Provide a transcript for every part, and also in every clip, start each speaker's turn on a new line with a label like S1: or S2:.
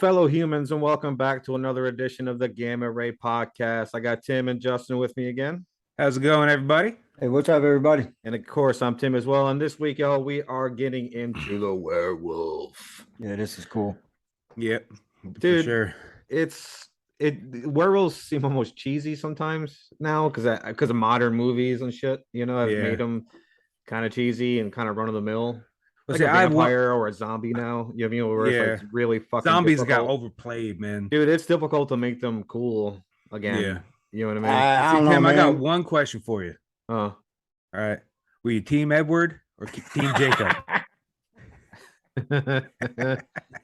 S1: fellow humans, and welcome back to another edition of the Gamma Ray Podcast. I got Tim and Justin with me again.
S2: How's it going, everybody?
S3: Hey, what's up, everybody?
S1: And of course, I'm Tim as well. And this week, y'all, we are getting into the werewolf.
S3: Yeah, this is cool.
S2: Yep,
S1: dude.
S2: For sure.
S1: Werewolves seem almost cheesy sometimes now because of modern movies and shit. You know, have made them kind of cheesy and kind of run of the mill. Like a vampire or a zombie now. You know, where it's like really fucking
S2: zombies
S1: difficult.
S2: got overplayed, man.
S1: Dude, it's difficult to make them cool again.
S2: Yeah.
S1: You know what I mean?
S3: I don't know,
S2: Tim,
S3: man.
S2: I got one question for you.
S1: All
S2: right. Were you Team Edward or Team Jacob?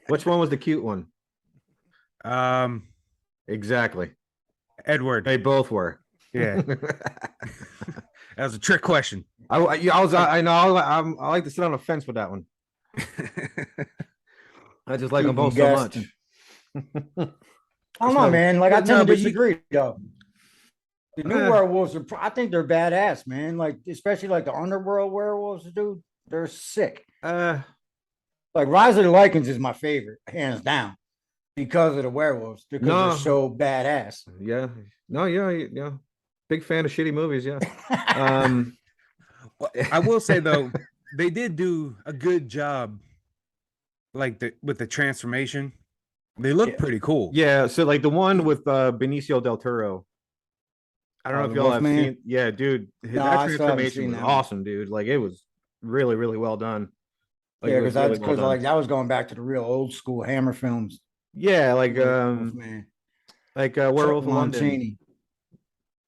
S1: Which one was the cute one? Exactly.
S2: Edward.
S1: They both were.
S2: Yeah. That was a trick question.
S1: I like to sit on the fence with that one. I just like them both so much.
S3: I don't know, man. Like I tend to disagree, though. The new werewolves I think they're badass, man. Like especially like the underworld werewolves, dude. They're sick.
S1: Like
S3: Rise of the Lycans is my favorite, hands down, because of the werewolves. Because they're so badass.
S1: Yeah. No. Yeah. Big fan of shitty movies. Yeah.
S2: I will say though, they did do a good job, with the transformation. They look pretty cool.
S1: Yeah. So like the one with Benicio del Toro. I don't know if y'all have seen. Yeah, dude. That transformation was awesome, dude. Like it was really, really well done.
S3: Like, yeah, because that's because like that was going back to the real old school Hammer films.
S1: Yeah, like
S3: Werewolf
S1: in London.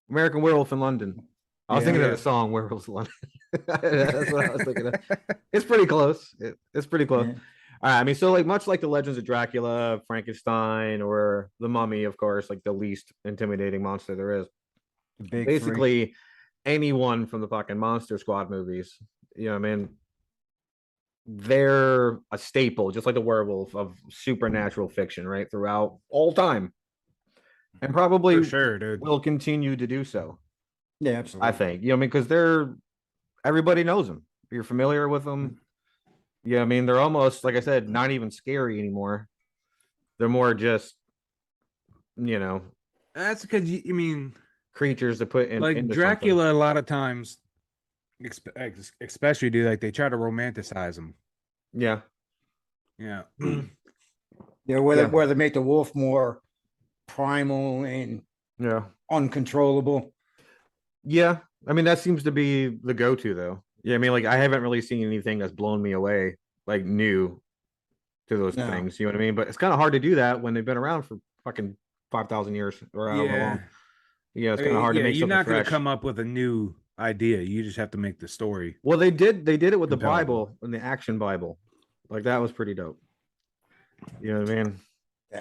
S1: American Werewolf in London. I was thinking of the song Werewolves in London. That's what I was thinking of. It's pretty close. It's pretty close. Yeah. All right. I mean, so like much like the Legends of Dracula, Frankenstein, or the Mummy, of course, like the least intimidating monster there is. Basically, anyone from the fucking Monster Squad movies, you know what I mean? They're a staple, just like the werewolf of supernatural fiction, right? Throughout all time. And probably
S2: for sure, dude,
S1: will continue to do so.
S3: Yeah, absolutely.
S1: I think, you know, I mean, because everybody knows them. You're familiar with them. Yeah, I mean, they're almost, like I said, not even scary anymore. They're more just, you know.
S2: That's because you mean
S1: creatures to put in
S2: like Dracula something. A lot of times, especially they try to romanticize them.
S1: Yeah.
S3: Where they make the wolf more primal and uncontrollable.
S1: Yeah, I mean that seems to be the go-to though. Yeah, I mean like I haven't really seen anything that's blown me away like new to those things. You know what I mean? But it's kind of hard to do that when they've been around for fucking 5,000 years or however long. Yeah, it's kind of hard to make.
S2: You're not going
S1: to
S2: come up with a new idea. You just have to make the story.
S1: Well, they did it with the Bible and the Action Bible. Like that was pretty dope. You know what I mean?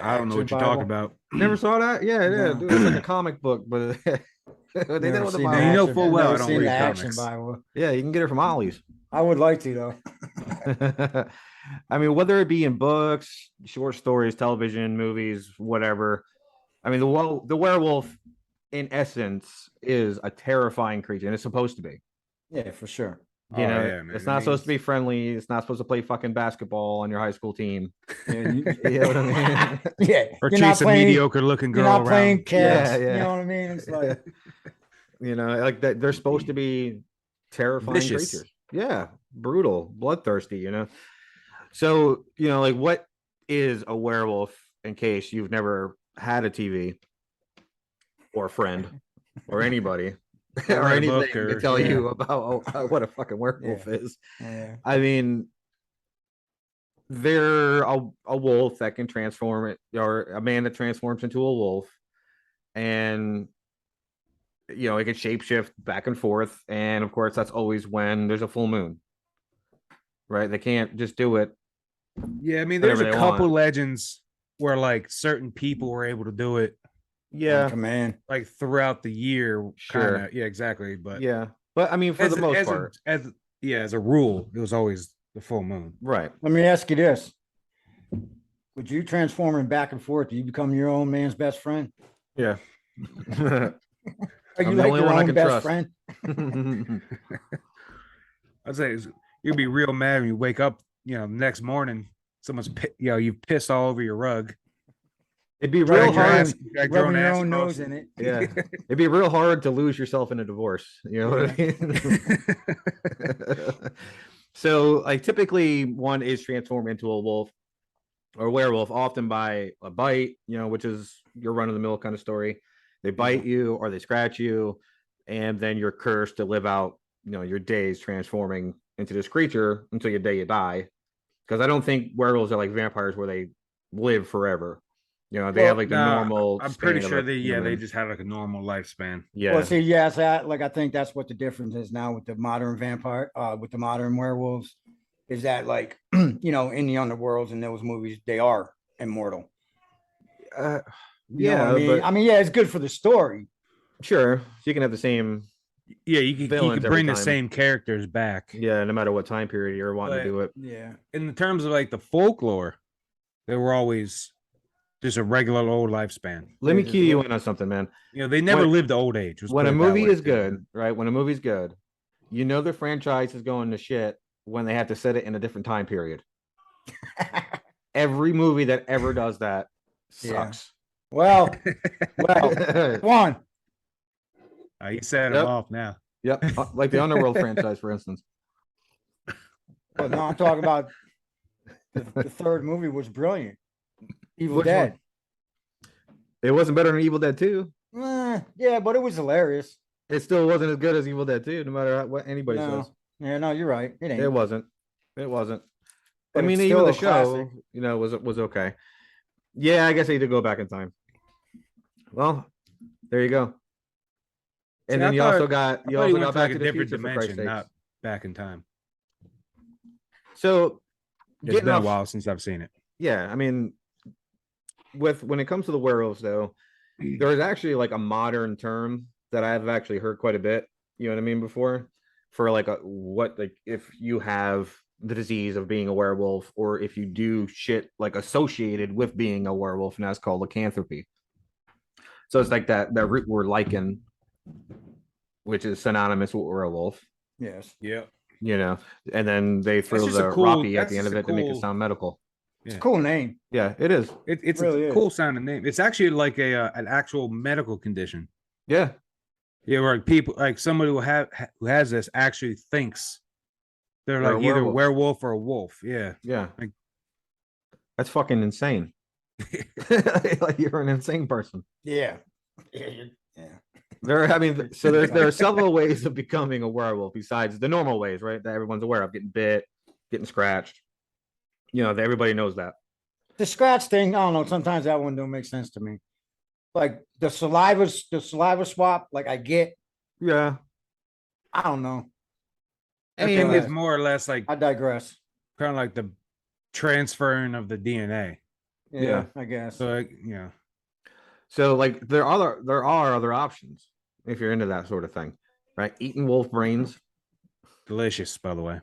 S2: I don't know what you're talking about.
S1: Never saw that? Yeah. Dude, it's like a comic book, but they did it with the Bible.
S2: You know full well I don't read comics.
S3: Bible.
S1: Yeah, you can get it from Ollie's.
S3: I would like to
S1: though. I mean, whether it be in books, short stories, television, movies, whatever. I mean, the werewolf, in essence, is a terrifying creature, and it's supposed to be.
S3: Yeah, for sure.
S1: You know, it's not supposed to be friendly. It's not supposed to play fucking basketball on your high school team.
S3: Yeah,
S1: you know what I mean?
S3: Yeah,
S2: or chase a mediocre looking girl around.
S3: Playing cats. Yeah. You know what I mean? It's like,
S1: you know, like that. They're supposed to be terrifying creatures. Yeah, brutal, bloodthirsty. You know. So you know, like, what is a werewolf? In case you've never had a TV or a friend or anybody. Or anything to tell you about what a fucking werewolf is.
S3: Yeah.
S1: I mean, they're a wolf that can transform it, or a man that transforms into a wolf, and you know it can shapeshift back and forth. And of course, that's always when there's a full moon, right? They can't just do it.
S2: Yeah, I mean, there's a couple legends where like certain people were able to do it.
S1: Yeah,
S3: command
S2: like throughout the year.
S1: Sure.
S2: Kinda, yeah, exactly. But
S1: I mean, for the most part,
S2: as a rule, it was always the full moon.
S1: Right.
S3: Let me ask you this: would you transform him back and forth? Do you become your own man's best friend?
S1: Yeah.
S3: Are you like your own best friend?
S2: I'd say you'd be real mad when you wake up. You know, the next morning, you've pissed all over your rug.
S1: It'd be
S3: Drag
S1: real
S3: your
S1: hard.
S3: ass- rubbing your own nose in it.
S1: Yeah, it'd be real hard to lose yourself in a divorce. You know what I mean? So, like, typically one is transformed into a wolf or werewolf, often by a bite, which is your run of the mill kind of story. They bite you or they scratch you, and then you're cursed to live out, your days transforming into this creature until your day you die. Because I don't think werewolves are like vampires where they live forever. They have like a normal.
S2: I'm pretty sure they just have like a normal lifespan.
S1: Yeah.
S3: Well, see, yes, I think that's what the difference is now with the modern with the modern werewolves, is that like, in the underworlds and those movies, they are immortal.
S1: Yeah,
S3: I mean, yeah, it's good for the story.
S1: Sure, so you can have the same.
S2: Yeah, you can bring the same characters back.
S1: Yeah, no matter what time period you're wanting to do it.
S3: Yeah.
S2: In the terms of like the folklore, they were always just a regular old lifespan.
S1: Let me cue you in on something, man.
S2: They never lived to old age.
S1: When a movie is good, right? When a movie's good, the franchise is going to shit when they have to set it in a different time period. Every movie that ever does that sucks.
S3: Well, one.
S2: You set them off now.
S1: Yep, like the Underworld franchise, for instance.
S3: But no, I'm talking about the third movie was brilliant. Evil Dead.
S1: It wasn't better than Evil Dead 2.
S3: Yeah, but it was hilarious.
S1: It still wasn't as good as Evil Dead 2, no matter what anybody says.
S3: Yeah, no, you're right. It ain't.
S1: It wasn't. But I mean,
S3: it's
S1: even the
S3: still
S1: show, was okay. Yeah, I guess I need to go back in time. Well, there you go. And then you also got Back to the Future, for Christ's sakes.
S2: Not back in time.
S1: So
S2: it's been a while since I've seen it.
S1: Yeah, I mean, when it comes to the werewolves, though, there is actually like a modern term that I've actually heard quite a bit. You know what I mean? Before, for like if you have the disease of being a werewolf, or if you do shit like associated with being a werewolf, and that's called a Canthopy. So it's like that root word lichen, which is synonymous with werewolf.
S3: Yes.
S2: Yeah.
S1: And then they throw the Rocky at the end of it to make it sound medical.
S3: It's a cool name.
S1: Yeah, it is.
S2: It's really a cool sounding name. It's actually like an actual medical condition.
S1: Yeah.
S2: Yeah, where people like somebody who has this actually thinks they're like either a werewolf or a wolf. Yeah.
S1: Yeah. Like, that's fucking insane. Like you're an insane person.
S3: Yeah.
S1: There are several ways of becoming a werewolf besides the normal ways, right? That everyone's aware of: getting bit, getting scratched. Everybody knows that.
S3: The scratch thing, I don't know. Sometimes that one don't make sense to me. Like the saliva swap, like I get.
S1: Yeah.
S3: I don't know.
S2: I think it's more or less like
S3: I digress.
S2: Kind of like the transferring of the DNA.
S3: Yeah, I guess.
S2: So
S1: So like there are other options if you're into that sort of thing, right? Eating wolf brains.
S2: Delicious, by the way.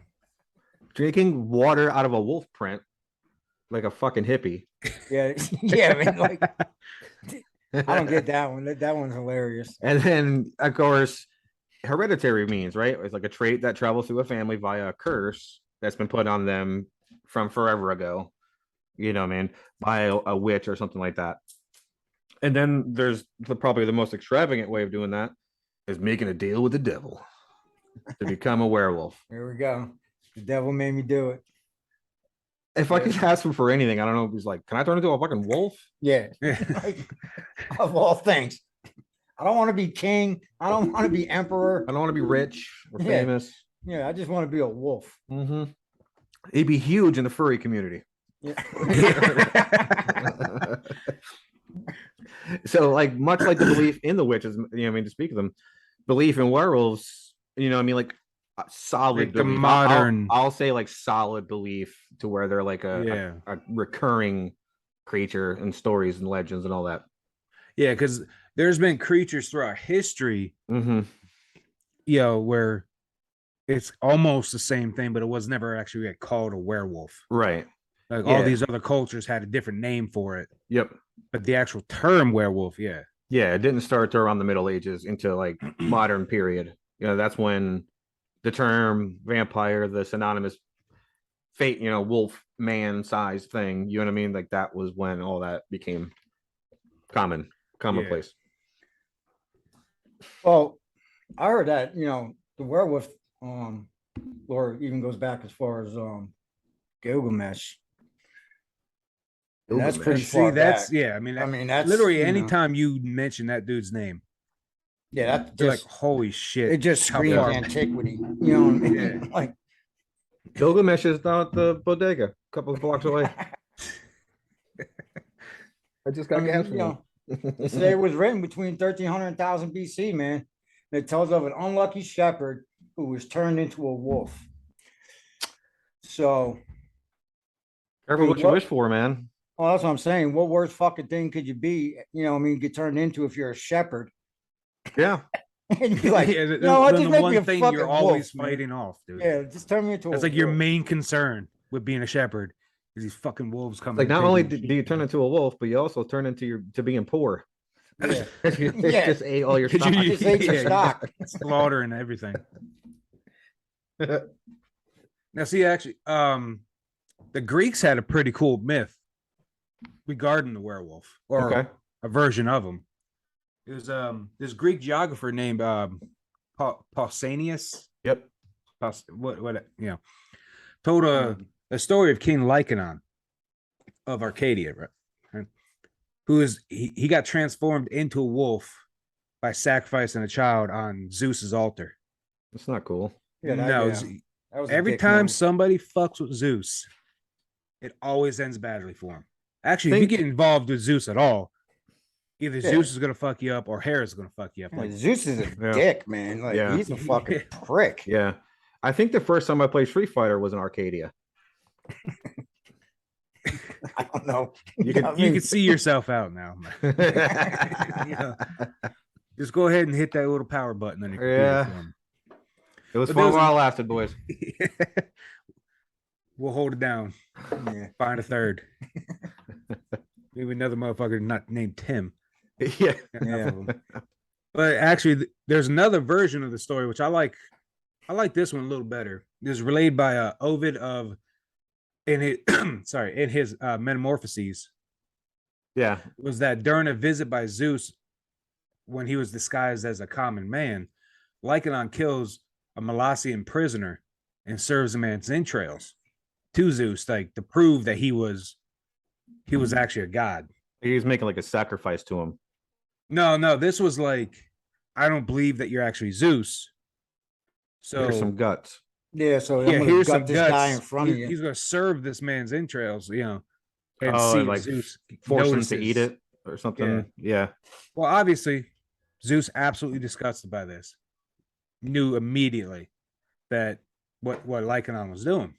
S1: Drinking water out of a wolf print like a fucking hippie.
S3: Yeah, yeah, man. Like I don't get that one. That one's hilarious.
S1: And then of course, hereditary means, right? It's like a trait that travels through a family via a curse that's been put on them from forever ago. By a witch or something like that. And then there's probably the most extravagant way of doing that is making a deal with the devil to become a werewolf.
S3: Here we go. The devil made me do it.
S1: If I could ask him for anything, I don't know if he's like, can I turn into a fucking wolf?
S3: Yeah. Like, of all things. I don't want to be king. I don't want to be emperor.
S1: I don't want to be rich or famous.
S3: Yeah, I just want to be a wolf.
S1: Mm-hmm. He'd be huge in the furry community.
S3: Yeah.
S1: So like much like the belief in the witches, to speak of them, belief in werewolves, like solid
S2: like the
S1: belief.
S2: modern
S1: I'll say like solid belief to where they're like a recurring creature in stories and legends and all that.
S2: Yeah, because there's been creatures throughout history, where it's almost the same thing, but it was never actually called a werewolf.
S1: Right.
S2: Like all these other cultures had a different name for it.
S1: Yep.
S2: But the actual term werewolf,
S1: yeah, it didn't start to around the Middle Ages into like modern period. That's when the term vampire, the synonymous fate, wolf man size thing. You know what I mean? Like that was when all that became commonplace.
S3: Well, I heard that, the werewolf lore even goes back as far as Gilgamesh. And that's pretty far back.
S2: I mean, that's literally anytime you mention that dude's name.
S3: Yeah, that's
S2: just like holy shit.
S3: It just screams antiquity. You know what I mean?
S2: Yeah.
S3: Like
S1: Gilgamesh is down at the bodega, a couple of blocks away. I just got gas from him.
S3: They say it was written between 1300 and 1000 BC, man. And it tells of an unlucky shepherd who was turned into a wolf. So
S1: careful what you wish for, man.
S3: Well, that's what I'm saying. What worse fucking thing could you be? Get turned into if you're a shepherd.
S1: Yeah.
S3: And you're like,
S2: just
S3: make
S2: one
S3: me a
S2: thing
S3: fucking
S2: you're always
S3: wolf,
S2: fighting off, dude.
S3: Yeah, just turn me into
S2: That's
S3: a
S2: like your
S3: wolf.
S2: main concern with being a shepherd is these fucking wolves coming.
S1: Like not only do you turn into a wolf, but you also turn into being poor.
S3: Yeah.
S1: You just ate all your stock.
S3: You just ate your stock.
S2: Slaughter and everything. Now, see, actually, the Greeks had a pretty cool myth regarding the werewolf, or a version of him. It was this Greek geographer named Pausanias.
S1: Yep.
S2: Told a story of King Lycaon of Arcadia, right? Who is he got transformed into a wolf by sacrificing a child on Zeus's altar.
S1: That's not cool.
S2: Every time somebody fucks with Zeus, it always ends badly for him. Actually, if you get involved with Zeus at all, either Zeus is gonna fuck you up or Hera is gonna fuck you up.
S3: Like Zeus is a dick, man. Like he's a fucking prick.
S1: Yeah. I think the first time I played Street Fighter was in Arcadia.
S3: I don't know.
S2: You can see yourself out now. Just go ahead and hit that little power button on your computer for him.
S1: It was fun while it lasted, boys.
S2: We'll hold it down.
S3: Yeah.
S2: Find a third. Maybe another motherfucker not named Tim.
S1: Yeah.
S2: But actually, there's another version of the story which I like. I like this one a little better. It was relayed by Ovid in his Metamorphoses.
S1: Yeah.
S2: Was that during a visit by Zeus, when he was disguised as a common man, Lycaon kills a Molossian prisoner and serves a man's entrails to Zeus, like to prove that he was actually a god.
S1: He was making like a sacrifice to him.
S2: No, this was like, I don't believe that you're actually Zeus. So
S1: here's some guts.
S3: Yeah, so here's some guts. Guy in front of you.
S2: He's gonna serve this man's entrails, and
S1: see like Zeus force him to eat it or something. Yeah.
S2: Well, obviously, Zeus absolutely disgusted by this. Knew immediately that what Lycaon was doing.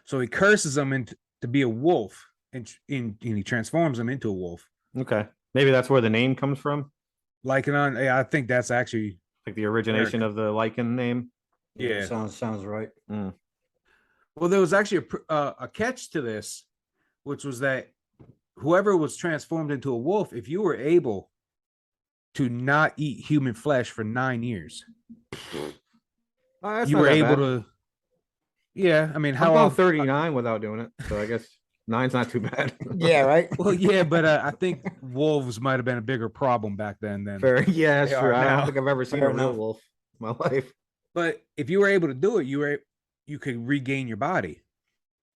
S2: So he curses him to be a wolf, and he transforms him into a wolf.
S1: Okay, maybe that's where the name comes from.
S2: Lycaon, I think that's actually
S1: like the origination of the lichen name.
S3: Yeah, sounds right.
S1: Mm.
S2: Well, there was actually a catch to this, which was that whoever was transformed into a wolf, if you were able to not eat human flesh for 9 years, you were able to. Yeah, I mean, how
S1: I'm 39 without doing it, so I guess 9's not too bad.
S3: Yeah, right.
S2: Well, yeah, but I think wolves might have been a bigger problem back then.
S1: Fair. Yeah, that's true. I don't think I've ever seen a real wolf in my life.
S2: But if you were able to do it, you could regain your body.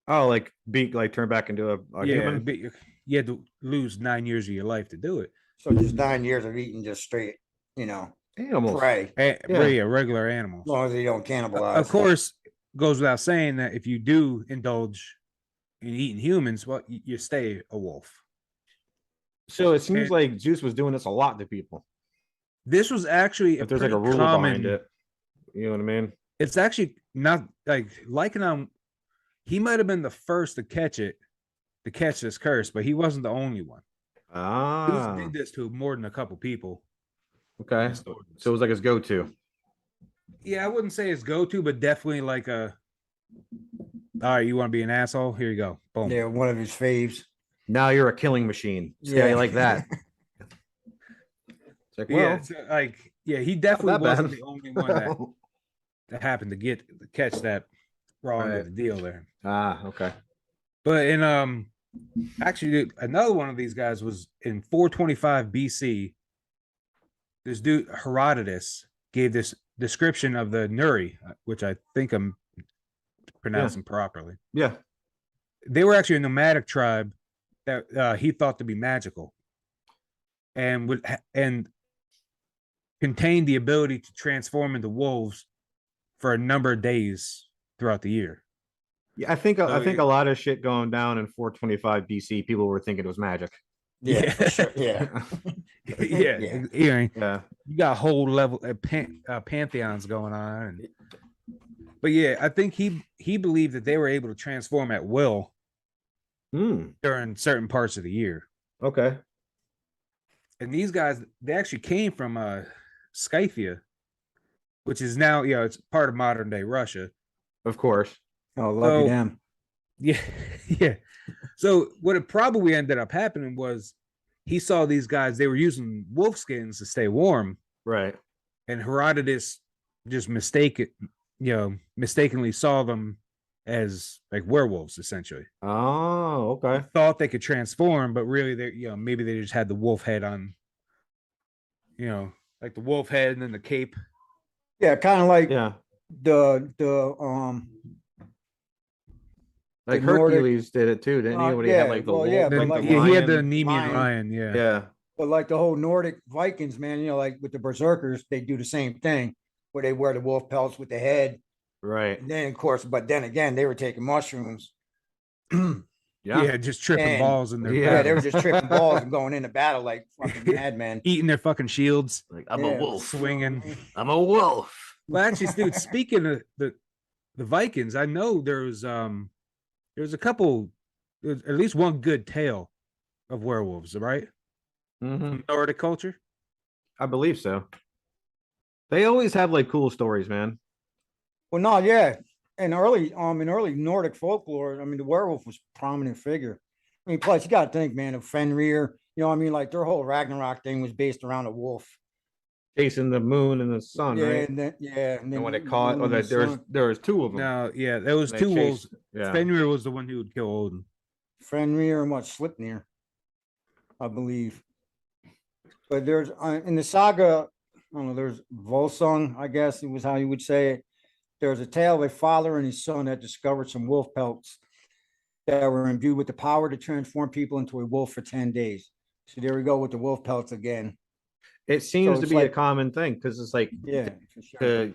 S1: Oh, like turn back into a human.
S2: But you had to lose 9 years of your life to do it.
S3: So just 9 years of eating just straight,
S1: animals.
S3: Prey.
S2: Regular animals.
S3: As long as you don't cannibalize.
S2: Of course, goes without saying that if you do indulge in eating humans, well, you stay a wolf.
S1: So it seems like Zeus was doing this a lot to people.
S2: This was actually
S1: if there's like a rule behind it. You know what I mean?
S2: It's actually not like Lycaon. He might have been the first to catch this curse, but he wasn't the only one. Zeus did this to more than a couple people.
S1: Okay. So it was like his go-to.
S2: Yeah, I wouldn't say his go-to, but definitely like all right, you want to be an asshole? Here you go. Boom.
S3: Yeah, one of his faves.
S1: Now you're a killing machine. Yeah, you like that. It's
S2: like, he definitely wasn't the only one that happened to catch that wrong end of the deal there.
S1: Okay.
S2: But in Actually, dude, another one of these guys was in 425 BC. This dude Herodotus gave this description of the Nuri, which I think I'm pronouncing properly.
S1: Yeah.
S2: They were actually a nomadic tribe that he thought to be magical, and contained the ability to transform into wolves for a number of days throughout the year.
S1: Yeah, I think a lot of shit going down in 425 BC, people were thinking it was magic.
S3: Yeah, for sure. Yeah.
S2: Yeah. You got whole level pantheons going on. But yeah, I think he believed that they were able to transform at will during certain parts of the year.
S1: Okay.
S2: And these guys, they actually came from Scythia, which is now, it's part of modern day Russia.
S1: Of course.
S3: Oh, lucky them.
S2: Yeah, yeah. So what it probably ended up happening was he saw these guys, they were using wolf skins to stay warm.
S1: Right.
S2: And Herodotus just mistakenly saw them as like werewolves, essentially.
S1: Oh, okay.
S2: Thought they could transform, but really they, maybe they just had the wolf head on, like the wolf head and then the cape.
S3: Yeah, kind of like
S1: like Hercules did it too, didn't he? When he had like the wolf,
S2: he had the Nemean lion,
S1: yeah.
S3: But like the whole Nordic Vikings, man, like with the berserkers, they do the same thing where they wear the wolf pelts with the head.
S1: Right.
S3: And then, of course, but then again, they were taking mushrooms.
S2: Just tripping balls in their
S3: battle. They were just tripping balls and going into battle like fucking madmen.
S2: Eating their fucking shields.
S1: Like, I'm a wolf.
S2: Swinging.
S1: I'm a wolf.
S2: Well, actually, dude, speaking of the Vikings, I know there's a couple, at least one good tale of werewolves, right?
S1: Mm-hmm.
S2: Nordic culture?
S1: I believe so. They always have like cool stories, man.
S3: Well, no, yeah. In early Nordic folklore, I mean, the werewolf was a prominent figure. I mean, plus you got to think, man, of Fenrir. You know what I mean? Like their whole Ragnarok thing was based around a wolf.
S1: Chasing the moon and the sun, right?
S3: And then
S1: when it caught, there was two of them.
S2: No, yeah, there was two wolves. Yeah. Fenrir was the one who would kill Odin.
S3: Fenrir and Sleipnir, I believe. But there's in the saga, I don't know, there's Volsung, I guess it was how you would say it. There's a tale of a father and his son that discovered some wolf pelts that were imbued with the power to transform people into a wolf for 10 days. So there we go with the wolf pelts again.
S1: It seems to be a common thing because it's like,
S3: for sure.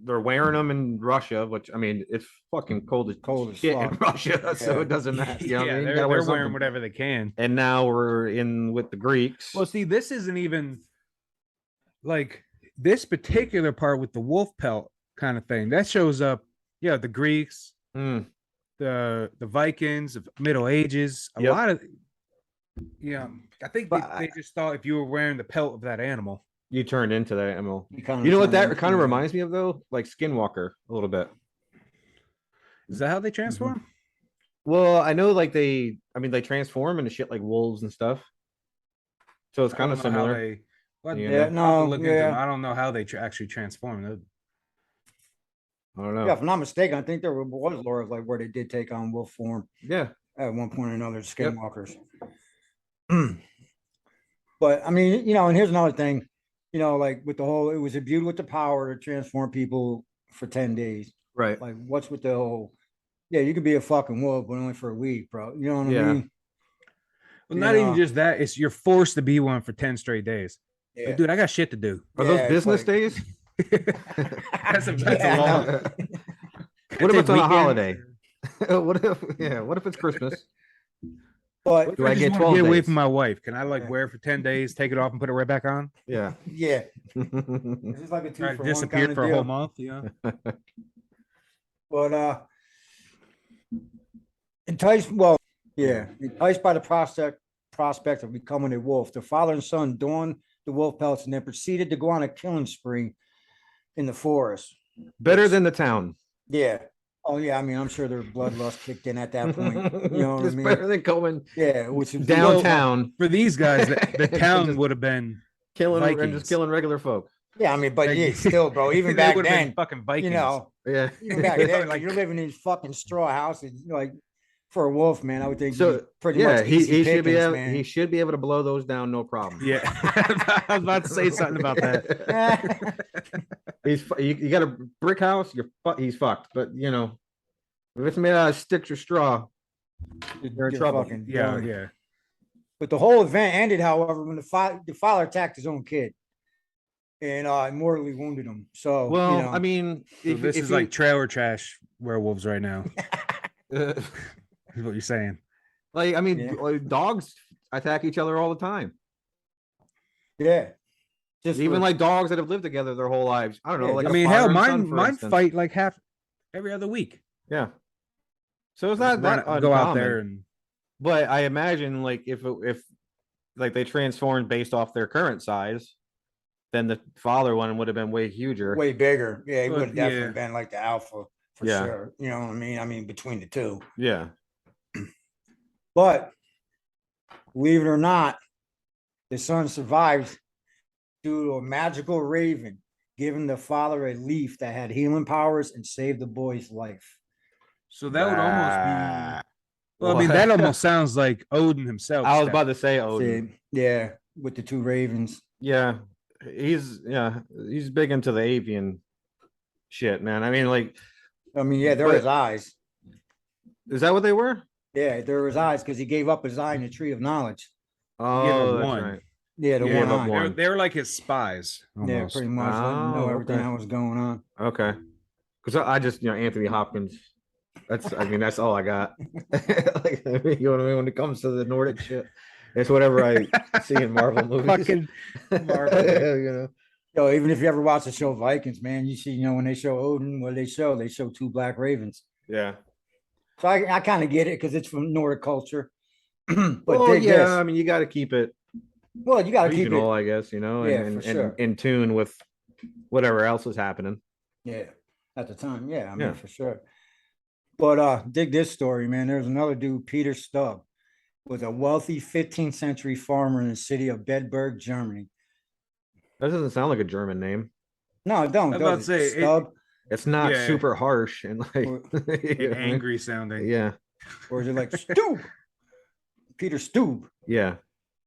S1: They're wearing them in Russia, which I mean, it's fucking cold as shit in Russia, so it doesn't matter. You know what I mean?
S2: They're wearing whatever they can.
S1: And now we're in with the Greeks.
S2: Well, see, this isn't even like this particular part with the wolf pelt kind of thing that shows up. Yeah, the Greeks, the Vikings of Middle Ages, a lot of. Yeah, I think they just thought if you were wearing the pelt of that animal,
S1: you turned into that animal. You know what that kind of reminds me of though? Like Skinwalker a little bit.
S2: Is that how they transform?
S1: Mm-hmm. Well, I know like they transform into shit like wolves and stuff. So it's kind of similar.
S2: I don't know how they actually transform.
S1: I don't know.
S3: Yeah, if I'm not mistaken, I think there was lore like where they did take on wolf form.
S1: Yeah.
S3: At one point or another, skinwalkers. But I mean, and here's another thing, like with the whole, it was imbued with the power to transform people for 10 days.
S1: Right.
S3: Like what's with the whole, you could be a fucking wolf, but only for a week, bro. You know what I mean?
S2: Well, not even just that, it's you're forced to be one for 10 straight days. Yeah. Like, dude, I got shit to do.
S1: Are those business days?
S2: That's a long.
S1: What if it's on a holiday? What if it's Christmas?
S3: But
S2: do I get 12 days? Away from my wife? Can I wear it for 10 days, take it off, and put it right back on?
S1: Yeah.
S3: Yeah. This is like a 2 for
S2: disappear
S3: one
S2: for a whole month. Yeah.
S3: But enticed by the prospect of becoming a wolf, the father and son donned the wolf pelts and then proceeded to go on a killing spree in the forest.
S1: Better than the town.
S3: Yeah. Oh yeah, I mean, I'm sure their bloodlust kicked in at that point. You know what I mean?
S1: Better than going
S3: which is
S1: downtown.
S2: For these guys, the town would have been
S1: killing and just killing regular folk.
S3: Yeah, I mean, but still, bro, even back then,
S2: fucking Vikings.
S3: even back then, like you're living in these fucking straw houses, like For a wolf, man, I would think
S1: So
S3: pretty
S1: yeah,
S3: much easy
S1: he should be
S3: pickings,
S1: able
S3: man.
S1: he should be able to blow those down, no problem.
S2: Yeah, I was about to say something about that.
S1: You got a brick house, he's fucked. But you know, if it's made out of sticks or straw, you're in trouble.
S3: fucking
S2: Yeah,
S3: done.
S2: yeah.
S3: But the whole event ended, however, when the father attacked his own kid and mortally wounded him. So,
S1: Well,
S3: you know.
S1: I mean,
S2: So this is like trailer trash werewolves right now. Is what you're saying.
S1: like, I mean,
S3: Yeah.
S1: like, dogs attack each other all the time.
S3: Yeah. Just
S1: Even like dogs that have lived together their whole lives. I don't know.
S3: Yeah,
S1: Like
S2: I
S1: a
S2: mean,
S1: father
S2: hell,
S1: and son, for
S2: mine
S1: instance.
S2: fight like every other week.
S1: Yeah. So it's not that
S2: Go out
S1: uncommon.
S2: there and
S1: But I imagine like if like they transformed based off their current size, then the father one would have been way huger.
S3: way bigger. Yeah, he
S2: But,
S3: would have definitely
S2: yeah.
S3: been like the alpha for
S1: Yeah.
S3: sure. You know what I mean? I mean, between the two.
S1: Yeah.
S3: But believe it or not, the son survived due to a magical raven giving the father a leaf that had healing powers and saved the boy's life.
S2: so that would almost
S1: Ah,
S2: be. Well, I mean,
S1: what?
S2: that almost sounds like Odin himself.
S1: I was about to say
S3: See,
S1: Odin.
S3: yeah, with the two ravens.
S1: Yeah. He's big into the avian shit, man. I mean, like,
S3: I mean, yeah, they're
S1: But-
S3: his eyes.
S1: is that what they were?
S3: Yeah, they're his eyes because he gave up his eye in the tree of knowledge.
S1: Oh, that's
S2: one.
S1: right.
S3: Yeah, the
S1: Yeah,
S3: one
S1: but
S3: eye.
S1: one.
S2: They were like his spies.
S3: Yeah,
S2: Almost.
S3: pretty much. Let him know
S1: Oh,
S3: everything
S1: okay.
S3: that was going on.
S1: Okay. Because I just, Anthony Hopkins. That's all I got. Like, you know what I mean? When it comes to the Nordic shit, it's whatever I see in Marvel movies.
S2: Fucking Marvel.
S1: you know.
S3: Yo, even if you ever watch the show Vikings, man, you see, when they show Odin, what do they show? They show two black ravens.
S1: Yeah.
S3: So I kind of get it because it's from Nordic culture. But
S1: Well,
S3: dig
S1: yeah.
S3: this.
S1: I mean, you got to keep it
S3: Well, you got to keep
S1: regional,
S3: it.
S1: I guess.
S3: Yeah,
S1: and,
S3: for sure.
S1: and in tune with whatever else is happening.
S3: Yeah, at the time. Yeah, I mean,
S1: Yeah.
S3: for sure. But dig this story, man. There's another dude, Peter Stubb, was a wealthy 15th century farmer in the city of Bedburg, Germany.
S1: That doesn't sound like a German name.
S3: No, it don't.
S2: I was about
S3: does
S2: to
S3: it?
S2: say,
S3: Stubb,
S1: It's not
S2: Yeah.
S1: super harsh and like
S3: Or-
S1: you know what I mean?
S2: angry sounding.
S1: Yeah.
S3: or is it like Stub? Peter Stub.
S1: Yeah.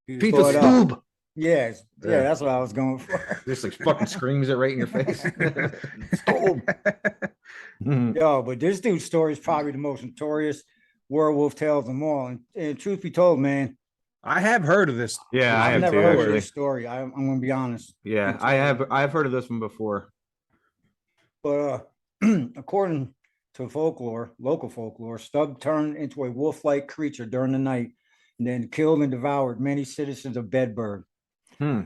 S2: He's-
S1: Peter
S3: But,
S1: Stubb.
S3: Yeah,
S1: Yeah.
S3: that's what I was going for.
S1: Just like fucking screams it right in your face. Stubb. Mhm.
S3: Yo, but this dude's story is probably the most notorious werewolf tale of them all. And truth be told, man,
S2: I have heard of this.
S1: Yeah, I
S3: I've
S1: have
S3: never
S1: too,
S3: heard of
S1: actually.
S3: this story. I'm going to be honest.
S1: Yeah, I've heard of this one before.
S3: But according to local folklore, Stubb turned into a wolf-like creature during the night and then killed and devoured many citizens of Bedburg.
S1: Hmm.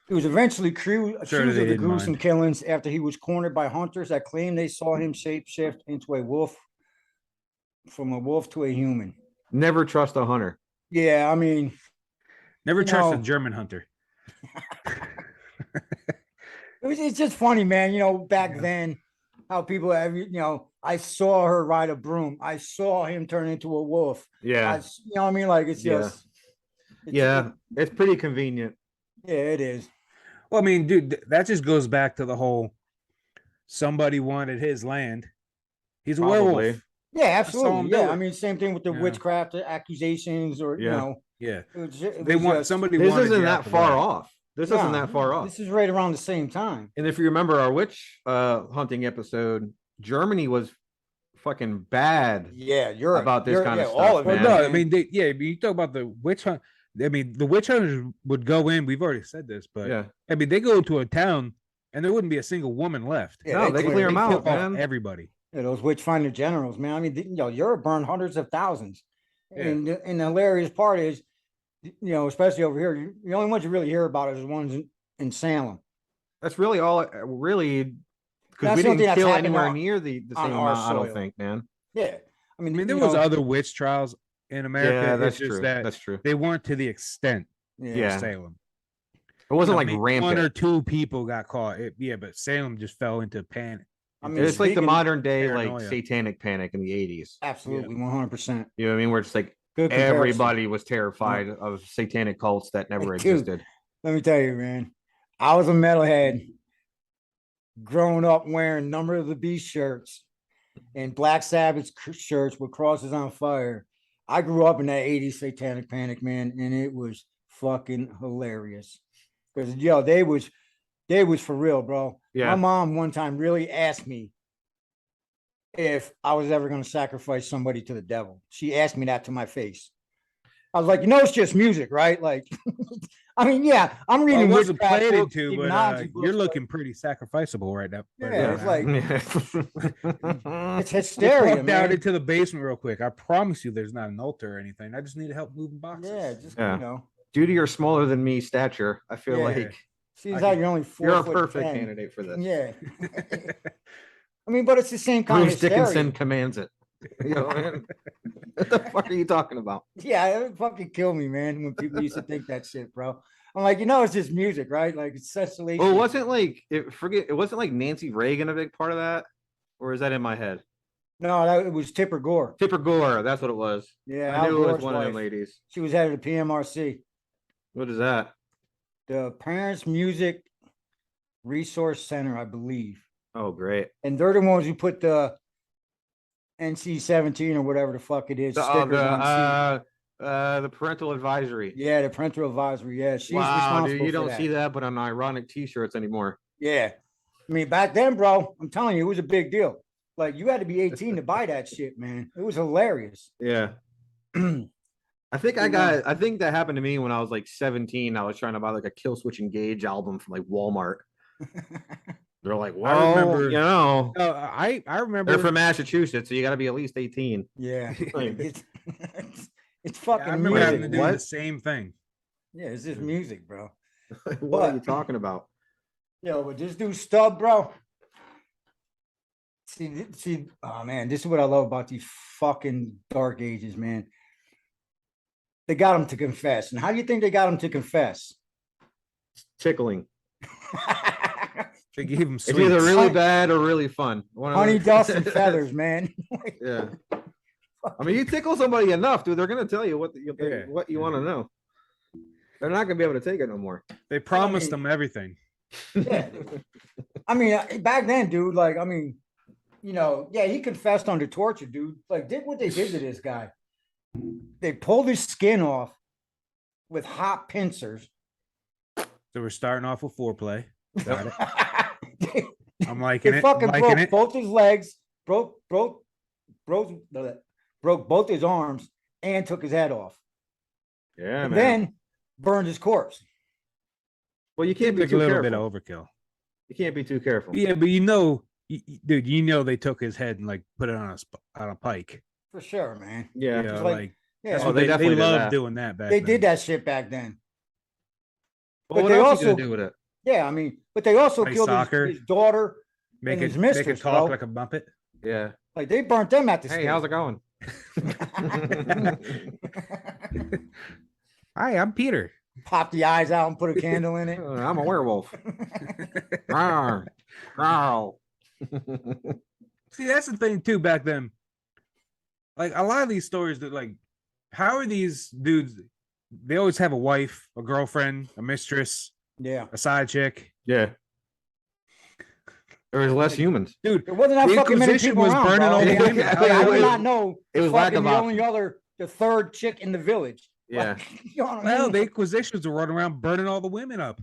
S3: He was eventually accused
S2: Sure
S3: of
S2: they
S3: the
S2: didn't
S3: gruesome
S2: mind.
S3: killings after he was cornered by hunters that claimed they saw him shapeshift into a wolf, from a wolf to a human.
S1: Never trust a hunter.
S3: Yeah, I mean,
S2: Never trust a
S3: No.
S2: German hunter.
S3: it's just funny, man. Back then, how people have, I saw her ride a broom. I saw him turn into a wolf.
S1: Yeah.
S3: You know what I mean? Like, it's
S1: Yeah.
S3: just,
S1: Yeah. It's pretty convenient.
S3: yeah, it is.
S2: Well, I mean, dude, that just goes back to the whole somebody wanted his land. He's a
S1: Probably.
S2: werewolf.
S3: Yeah,
S2: saw him
S3: absolutely.
S2: do
S3: Yeah,
S2: it.
S3: I mean, same thing with the
S2: Yeah.
S3: witchcraft accusations, or
S1: Yeah.
S2: Yeah.
S3: it
S2: They
S3: was
S2: want
S3: just-
S2: somebody
S1: This
S2: wanted
S1: isn't
S2: you out
S1: that
S2: the
S1: far
S2: way.
S1: off. This isn't
S3: No,
S1: that far off.
S3: This is right around the same time.
S1: And if you remember our witch hunting episode, Germany was fucking bad.
S3: Yeah, you're
S1: About this kind of
S3: all
S1: stuff,
S3: of
S2: Well,
S3: it.
S1: man.
S2: no, I
S3: man.
S2: mean, I mean, you talk about the witch hunt. I mean, the witch hunters would go in. We've already said this, but
S1: Yeah.
S2: I mean, they go to a town and there wouldn't be a single woman left.
S3: Yeah,
S1: No, they clear 'em
S2: They
S1: out,
S2: kill off
S1: man.
S2: everybody.
S3: Yeah, those witch finder generals, man. I mean, Europe burned hundreds of thousands.
S2: Yeah.
S3: And the hilarious part is, especially over here, the only ones you really hear about is the ones in Salem.
S1: That's really all really because
S3: That's
S1: we
S3: the only
S1: didn't
S3: thing that's
S1: kill
S3: happened
S1: anywhere
S3: on-
S1: near the
S3: on
S1: same
S3: our
S1: amount, I don't
S3: soil.
S1: think, man.
S3: Yeah. I
S2: I
S3: mean,
S2: mean, there was other witch trials in America.
S1: Yeah,
S2: It's
S1: that's
S2: just
S1: true.
S2: that
S1: That's true.
S2: they weren't to the extent
S1: Yeah.
S2: of Salem.
S1: It wasn't
S2: You know,
S1: like
S2: maybe
S1: rampant.
S2: one or two people got caught. But Salem just fell into panic.
S3: I mean,
S1: It's like the
S3: speaking-
S1: modern day like
S2: paranoia.
S1: satanic panic in the 80s.
S3: Absolutely, 100%.
S1: You know what I mean? Where it's like
S3: Good comparison.
S1: everybody was terrified of satanic cults that never
S3: Dude.
S1: existed.
S3: Let me tell you, man. I was a metalhead growing up wearing Number of the Beast shirts and Black Sabbath shirts with crosses on fire. I grew up in that 80s satanic panic, man, and it was fucking hilarious. Because they was for real, bro.
S1: Yeah.
S3: My mom one time really asked me if I was ever going to sacrifice somebody to the devil. She asked me that to my face. I was like, it's just music, right? Like, I mean, yeah, I'm reading.
S2: Well, I wasn't
S3: witchcraft
S2: planning
S3: books,
S2: to, but
S3: demonology
S2: you're
S3: books,
S2: looking pretty sacrificable right now.
S3: Yeah, it's like it's
S2: Let's
S3: hysteria,
S2: walk down
S3: man.
S2: into the basement real quick. I promise you, there's not an altar or anything. I just need help moving boxes.
S3: Yeah, just
S1: Yeah. Due to your smaller than me stature, I feel
S3: Yeah.
S1: like
S3: seems like you're only 4
S1: you're a
S3: foot
S1: perfect
S3: 10.
S1: candidate for this.
S3: Yeah. I mean, but it's the same kind
S1: Bruce
S3: of hysteria.
S1: Dickinson commands it. You know, man? What the fuck are you talking about?
S3: Yeah, it would fucking kill me, man, when people used to think that shit, bro. I'm like, it's just music, right? Like it's cessation.
S1: Well, it wasn't like it wasn't like Nancy Reagan a big part of that, or is that in my head?
S3: No, it was Tipper Gore.
S1: Tipper Gore, that's what it was.
S3: Yeah,
S1: I knew it was
S3: Gore's
S1: one of them
S3: wife.
S1: ladies.
S3: She was head of the PMRC,
S1: What is that?
S3: the Parents Music Resource Center, I believe.
S1: Oh, great.
S3: And they're the ones who put the NC-17 or whatever the fuck it is. stickers on
S1: The parental advisory.
S3: Yeah, the parental advisory. Yeah, she's
S1: Wow,
S3: responsible
S1: dude, you
S3: for
S1: don't
S3: that.
S1: see that, but on ironic T-shirts anymore.
S3: Yeah, I mean back then, bro. I'm telling you, it was a big deal. Like you had to be 18 to buy that shit, man. It was hilarious.
S1: Yeah. I think I think that happened to me when I was like 17. I was trying to buy like a Kill Switch Engage album from like Walmart. They're like, well,
S2: remember-
S1: I
S2: I remember
S1: they're from Massachusetts, so you got to be at least 18.
S3: Yeah,
S1: Like-
S3: it's fucking
S2: I remember having to
S3: music.
S2: do
S1: What?
S2: the same thing.
S3: Yeah, it's just music, bro.
S1: What are you talking about?
S3: But this dude Stubb, bro. See, oh man, this is what I love about these fucking dark ages, man. They got him to confess, and how do you think they got him to confess?
S1: Tickling.
S2: They gave him
S1: It's either
S2: sweets.
S1: really bad or really fun. One of
S3: Honey,
S1: those.
S3: dust, and feathers, man.
S1: Yeah. I mean, you tickle somebody enough, dude, they're gonna tell you what
S2: Yeah.
S1: what you want to know. They're not gonna be able to take it no more.
S2: They promised them everything.
S3: Yeah. I mean, back then, dude, like, I mean, he confessed under torture, dude. Like, did what they did to this guy. They pulled his skin off with hot pincers.
S2: So we're starting off with foreplay. Got it. I'm
S3: They
S2: liking it. I'm
S3: fucking
S2: liking
S3: broke
S2: it.
S3: both his legs, broke both his arms, and took his head off.
S1: Yeah,
S3: And
S1: man.
S3: then burned his corpse.
S1: Well, you can't be
S2: Like a
S1: too
S2: little
S1: careful.
S2: bit of overkill.
S1: You can't be too careful.
S2: Yeah, but dude, they took his head and like put it on a pike.
S3: For sure, man.
S1: Yeah.
S2: You know,
S3: like-
S2: like
S3: Yeah,
S2: that's
S1: Oh,
S2: what
S1: they
S2: they
S1: definitely did
S2: loved
S1: that.
S2: doing that back
S3: they
S2: then.
S3: did that shit back then.
S1: Well,
S3: but
S1: what
S3: they
S1: else
S3: also-
S1: you gonna do with it?
S3: Yeah, I mean, but they also
S2: Play
S3: killed
S2: soccer.
S3: his daughter.
S2: Make
S3: and
S2: it
S3: his
S2: make
S3: mistress,
S2: it talk
S3: bro.
S2: like a muppet.
S1: Yeah.
S3: Like they burnt them at the
S1: Hey,
S3: stake.
S1: how's it going?
S2: Hi, I'm Peter.
S3: Pop the eyes out and put a candle in it.
S1: I'm a werewolf. Rawr. Rawr.
S2: See, that's the thing too. Back then, like a lot of these stories that like, how are these dudes? They always have a wife, a girlfriend, a mistress,
S3: Yeah,
S2: a side chick.
S1: Yeah. There was less humans.
S2: Dude,
S3: there wasn't that
S2: The
S3: fucking many
S2: Inquisition
S3: people
S2: was
S3: around,
S2: burning
S3: bro.
S2: all the
S3: Yeah,
S2: women.
S3: I
S1: It
S3: did
S1: was-
S3: not know.
S1: it was lack
S3: fucking
S1: of
S3: the only
S1: options.
S3: the third chick in the village.
S1: Yeah.
S3: Like, you know what I
S2: well,
S3: mean?
S2: the Inquisitions were running around burning all the women up.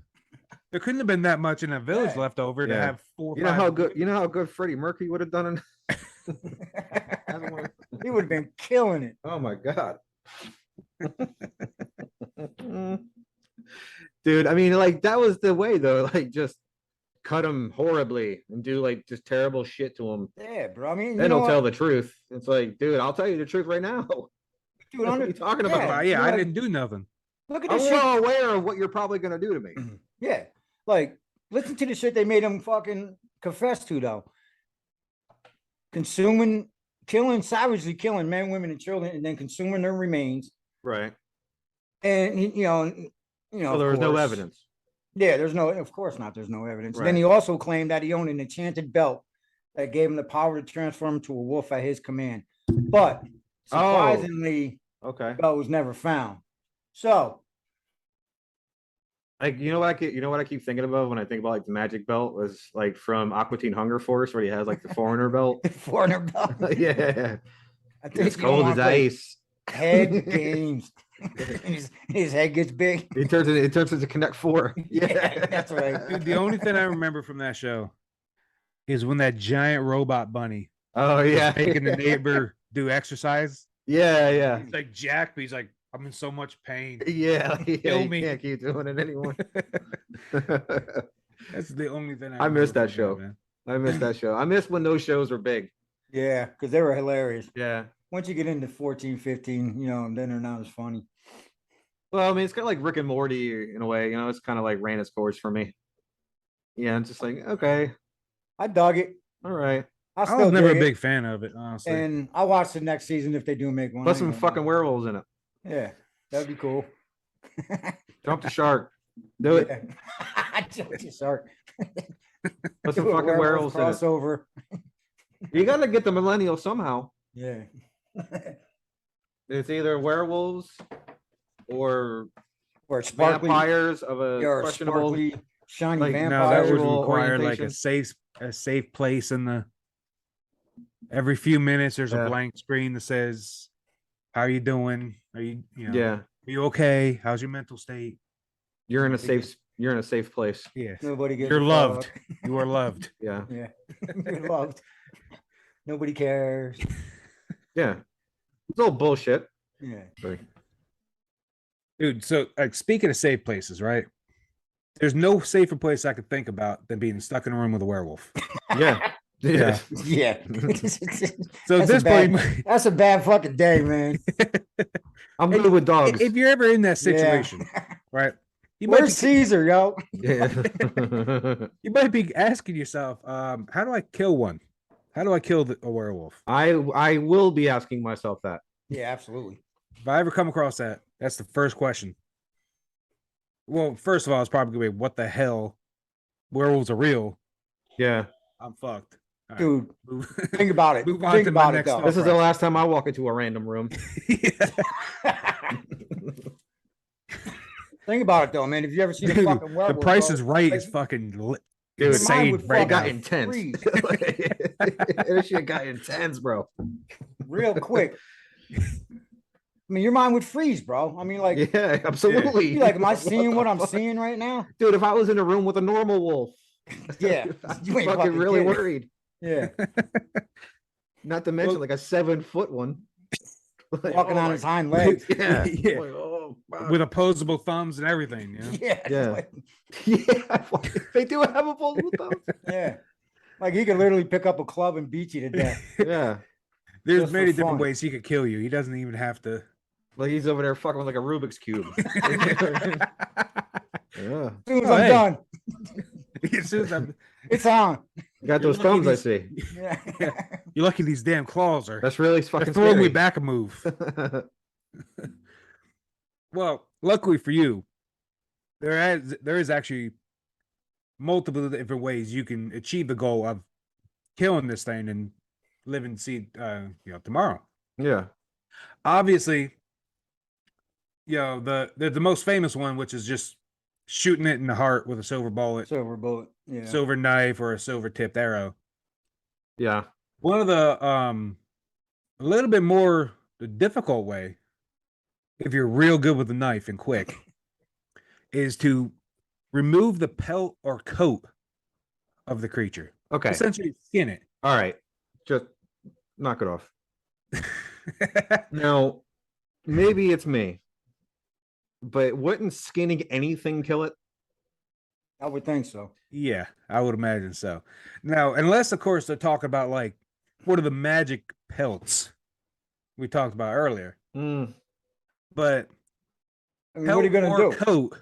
S2: There couldn't have been that much in that village
S3: Yeah.
S2: left over to
S1: Yeah.
S2: have 4 or
S1: You know
S2: 5
S1: how good Freddie Mercury would have done it?
S3: He would have been killing it.
S1: Oh my god. Dude, I mean, like that was the way though, like just cut him horribly and do like just terrible shit to him.
S3: Yeah, bro. I mean,
S1: Then he'll tell the truth. It's like, dude, I'll tell you the truth right now.
S3: dude,
S1: What are you talking about?
S2: Yeah,
S3: you're
S2: I
S3: like,
S2: didn't do nothing.
S3: Look at
S1: I'm
S3: this shit.
S1: well aware of what you're probably gonna do to me.
S3: Yeah, like listen to the shit they made him fucking confess to though. Savagely killing men, women, and children, and then consuming their remains.
S1: Right.
S3: And
S1: So
S3: of
S1: there was no
S3: course-
S1: evidence.
S3: Yeah, of course not. There's no evidence.
S1: Right.
S3: Then he also claimed that he owned an enchanted belt that gave him the power to transform into a wolf at his command. But surprisingly,
S1: Okay.
S3: the belt was never found. So
S1: Like you know what I keep thinking about when I think about like the magic belt was like from Aqua Teen Hunger Force where he has like the foreigner belt.
S3: foreigner belt.
S1: Yeah.
S3: I think
S1: It's
S3: you don't
S1: cold
S3: wanna
S1: as
S3: play-
S1: ice.
S3: Head games. his head gets big.
S1: It turns into Connect 4.
S3: Yeah, that's right.
S2: Dude, the only thing I remember from that show is when that giant robot bunny
S1: Oh yeah,
S2: making the neighbor do exercise.
S1: yeah.
S2: He's like Jack, but he's like, I'm in so much pain.
S1: Yeah,
S2: Kill
S1: you
S2: me.
S1: can't keep doing it anymore.
S2: That's the only thing
S1: I missed that
S2: remember
S1: show.
S2: from man.
S1: I missed that show. I missed when those shows were big.
S3: Yeah, because they were hilarious.
S1: Yeah.
S3: Once you get into 14, 15, then they're not as funny.
S1: Well, I mean, it's kind of like Rick and Morty in a way. It's kind of like ran its course for me. Yeah, it's just like, okay,
S3: I dug it.
S1: all right.
S3: I
S2: I was never a
S3: dig it.
S2: big fan of it, honestly.
S3: And I'll watch the next season if they do make one.
S1: Put some fucking werewolves in it.
S3: Yeah, that'd be cool.
S1: Jump the shark. Do it.
S3: Jump the shark.
S1: Put some
S3: Do a
S1: fucking werewolves in it.
S3: crossover.
S1: You got to get the millennials somehow.
S3: Yeah.
S1: It's either werewolves or
S3: Or sparkly,
S1: vampires of a
S3: or
S1: questionable.
S3: sparkly, shiny
S1: like,
S2: no,
S3: vampires.
S2: that would
S1: sexual
S2: require like
S1: orientation.
S2: a safe place in the. Every few minutes, there's
S1: Yeah.
S2: a blank screen that says, "How are you doing? Are you
S1: Yeah,
S2: Are you okay? How's your mental state?"
S1: you're in a safe place.
S2: Yes,
S3: Nobody gets
S2: you're
S3: a
S2: loved.
S3: fuck.
S2: You are loved.
S1: Yeah,
S3: Yeah. You're loved. Nobody cares.
S1: yeah. It's all bullshit.
S3: Yeah.
S2: Dude, so like speaking of safe places, right? There's no safer place I could think about than being stuck in a room with a werewolf.
S1: Yeah,
S2: Yeah.
S3: Yeah.
S2: So at
S3: That's a
S2: this point,
S3: bad- That's a bad fucking day, man.
S1: I'm good with dogs.
S2: if you're ever in that
S3: Yeah.
S2: situation, right? You might,
S3: Where's Caesar, yo?
S1: Yeah.
S2: you might be asking yourself, how do I kill one? How do I kill a werewolf?
S1: I will be asking myself that.
S3: Yeah, absolutely.
S2: If I ever come across that, that's the first question. Well, first of all, it's probably gonna be, what the hell? Werewolves are real.
S1: Yeah.
S2: I'm fucked. All right,
S3: Dude,
S2: move-
S3: think about it.
S2: Move on
S3: Think
S2: to my
S3: about it,
S2: next
S3: though.
S2: thought
S1: This is the
S2: process.
S1: last time I walk into a random room.
S3: Think about it, though, man. If you ever seen a
S2: Dude,
S3: fucking
S2: the
S3: werewolf,
S2: Price
S3: bro,
S2: is Right
S3: like,
S2: is fucking
S1: Dude,
S3: your mind
S2: insane
S3: would
S2: right
S1: It got
S2: now.
S1: intense.
S3: freeze
S1: This shit got intense, bro.
S3: real quick. I mean, your mind would freeze, bro. I mean, like,
S1: Yeah, absolutely.
S3: you're like, am I seeing
S1: the
S3: what I'm
S1: fuck?
S3: seeing right now?
S1: Dude, if I was in a room with a normal wolf,
S3: Yeah,
S1: I'd
S3: you
S1: be
S3: ain't
S1: fucking
S3: fucking
S1: really
S3: kidding.
S1: worried.
S3: Yeah,
S1: Not to mention
S2: Well-
S1: like a 7-foot one. Like,
S3: walking
S1: oh
S3: on
S1: my-
S3: his hind legs.
S1: Yeah.
S2: Yeah.
S1: Like, oh, fuck.
S2: with opposable thumbs and everything. You know?
S3: Yeah, it's
S1: Yeah.
S3: like-
S1: Yeah, they do have opposable thumbs.
S3: yeah. Like he could literally pick up a club and beat you to death.
S1: Yeah,
S2: There's
S3: Just for
S2: many different
S3: fun.
S2: ways he could kill you. He doesn't even have to.
S1: like he's over there fucking with like a Rubik's cube. Yeah,
S3: As soon as
S2: Oh,
S3: I'm
S2: hey.
S3: done,
S2: As soon as I'm-
S3: it's on.
S1: got
S2: You're
S1: those
S2: lucky
S1: thumbs I
S2: these-
S1: see.
S3: Yeah.
S2: You're lucky these damn claws are.
S1: That's really
S2: They're
S1: fucking
S2: throwing me
S1: scary.
S2: back a move. Well, luckily for you, there is actually multiple different ways you can achieve the goal of killing this thing and live and see tomorrow.
S1: Yeah,
S2: Obviously, the most famous one, which is just shooting it in the heart with a silver bullet,
S3: Silver bullet. Yeah.
S2: silver knife, or a silver tipped arrow.
S1: yeah,
S2: One of the a little bit more the difficult way, if you're real good with the knife and quick, is to remove the pelt or coat of the creature.
S1: okay,
S2: Essentially skin it.
S1: all right, just knock it off. Now, maybe it's me, but wouldn't skinning anything kill it?
S3: I would think so.
S2: Yeah, I would imagine so. Now, unless of course they're talking about like what are the magic pelts we talked about earlier.
S1: Mm,
S2: But
S3: I mean, what are you
S2: pelt
S3: gonna
S2: or
S3: do?
S2: coat.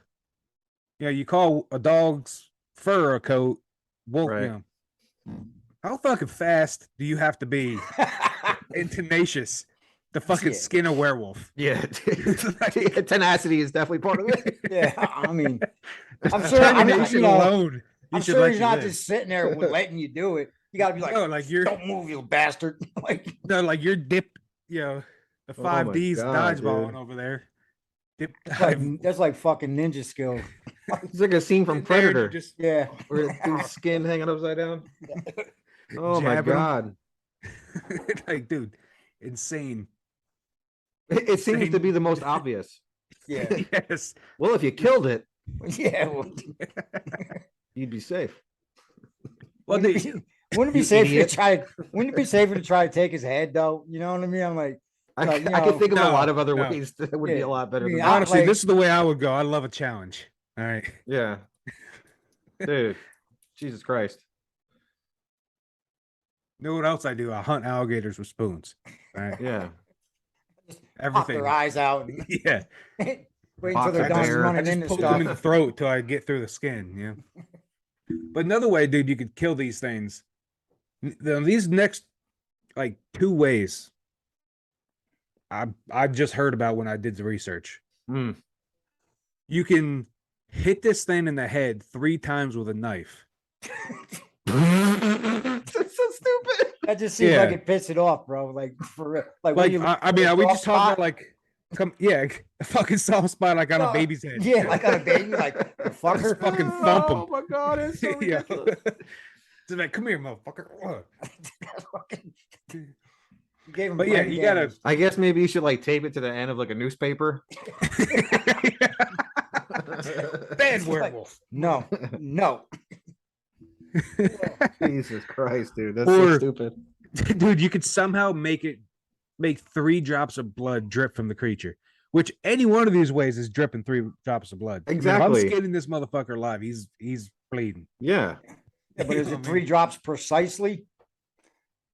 S2: You call a dog's fur a coat. Wolf,
S1: Right.
S2: How fucking fast do you have to be and tenacious to fucking
S3: Yeah.
S2: skin a werewolf?
S1: yeah, tenacity is definitely part of it.
S3: Yeah, I mean, I'm sure. I'm not,
S2: Determination alone.
S3: I'm
S2: should
S3: sure
S2: let
S3: he's
S2: you
S3: not
S2: live.
S3: just sitting there letting you do it. You got to be like,
S2: No, like you're
S3: don't move, you bastard. Like,
S2: you're dipped. The
S1: Oh
S2: five
S1: my
S2: D's
S1: God,
S2: dodgeballing
S1: dude.
S2: over there. Dip,
S3: that's like fucking ninja skill.
S1: It's like a scene from
S2: in there and you
S1: Predator
S2: just
S3: Yeah.
S1: where the dude's skin hanging upside down. Oh my
S2: jabbing 'em.
S1: god.
S2: Like, dude, insane.
S1: It seems to be the most obvious.
S3: Yeah.
S2: Yes.
S1: Well, if you killed it,
S3: Yeah. Well,
S1: you'd be safe.
S2: Well,
S3: wouldn't it be
S1: you
S3: safer
S1: idiot.
S3: to try? Wouldn't it be safer to try to take his head though? You know what I mean? I'm like,
S1: I
S3: you
S1: can
S3: know,
S1: think of a lot
S2: no,
S1: of other
S2: no.
S1: ways that would be
S3: Yeah.
S1: a lot better
S3: I mean,
S1: than
S3: I-
S1: that.
S2: honestly,
S3: like-
S2: this is the way I would go. I love a challenge. All right.
S1: Yeah. Dude, Jesus Christ.
S2: You know what else I do? I hunt alligators with spoons. All right.
S1: Yeah.
S3: pop
S2: Everything.
S3: their eyes out. And
S2: Yeah.
S3: wait until
S1: Box
S3: they're
S1: a
S3: done
S1: bear.
S2: I
S3: running
S2: just
S3: into
S2: poke them in
S3: stuff.
S2: the throat till I get through the skin. Yeah. But another way, dude, you could kill these things. These next like 2 ways I just heard about when I did the research.
S1: Mm.
S2: You can hit this thing in the head 3 times with a knife.
S1: That's so stupid.
S3: That just seems
S2: Yeah.
S3: like it pissed it off, bro. Like for real. Like, what
S2: Like
S3: do you-
S2: I mean, are we
S3: soft
S2: just talking
S3: spot?
S2: about like a fucking soft spot like on a
S3: No,
S2: baby's head?
S3: Yeah, like on a baby, like the fucker.
S2: fucking thump 'em.
S1: Oh my god, it's so
S2: Yeah.
S1: ridiculous.
S2: It's like, come here, motherfucker. Ugh.
S3: You gave him
S2: But yeah,
S3: brain
S2: you gotta-
S3: damage.
S1: I guess maybe you should like tape it to the end of like a newspaper.
S2: Bad werewolf.
S3: No, no.
S1: Jesus Christ, dude. That's so
S2: Or-
S1: stupid.
S2: Dude, you could somehow make 3 drops of blood drip from the creature, which any one of these ways is dripping 3 drops of blood. I mean,
S1: Exactly.
S2: if I'm skinning this motherfucker alive, he's bleeding.
S1: Yeah.
S3: Yeah, but is
S2: You know
S3: it
S2: what I
S3: 3
S2: mean?
S3: drops precisely?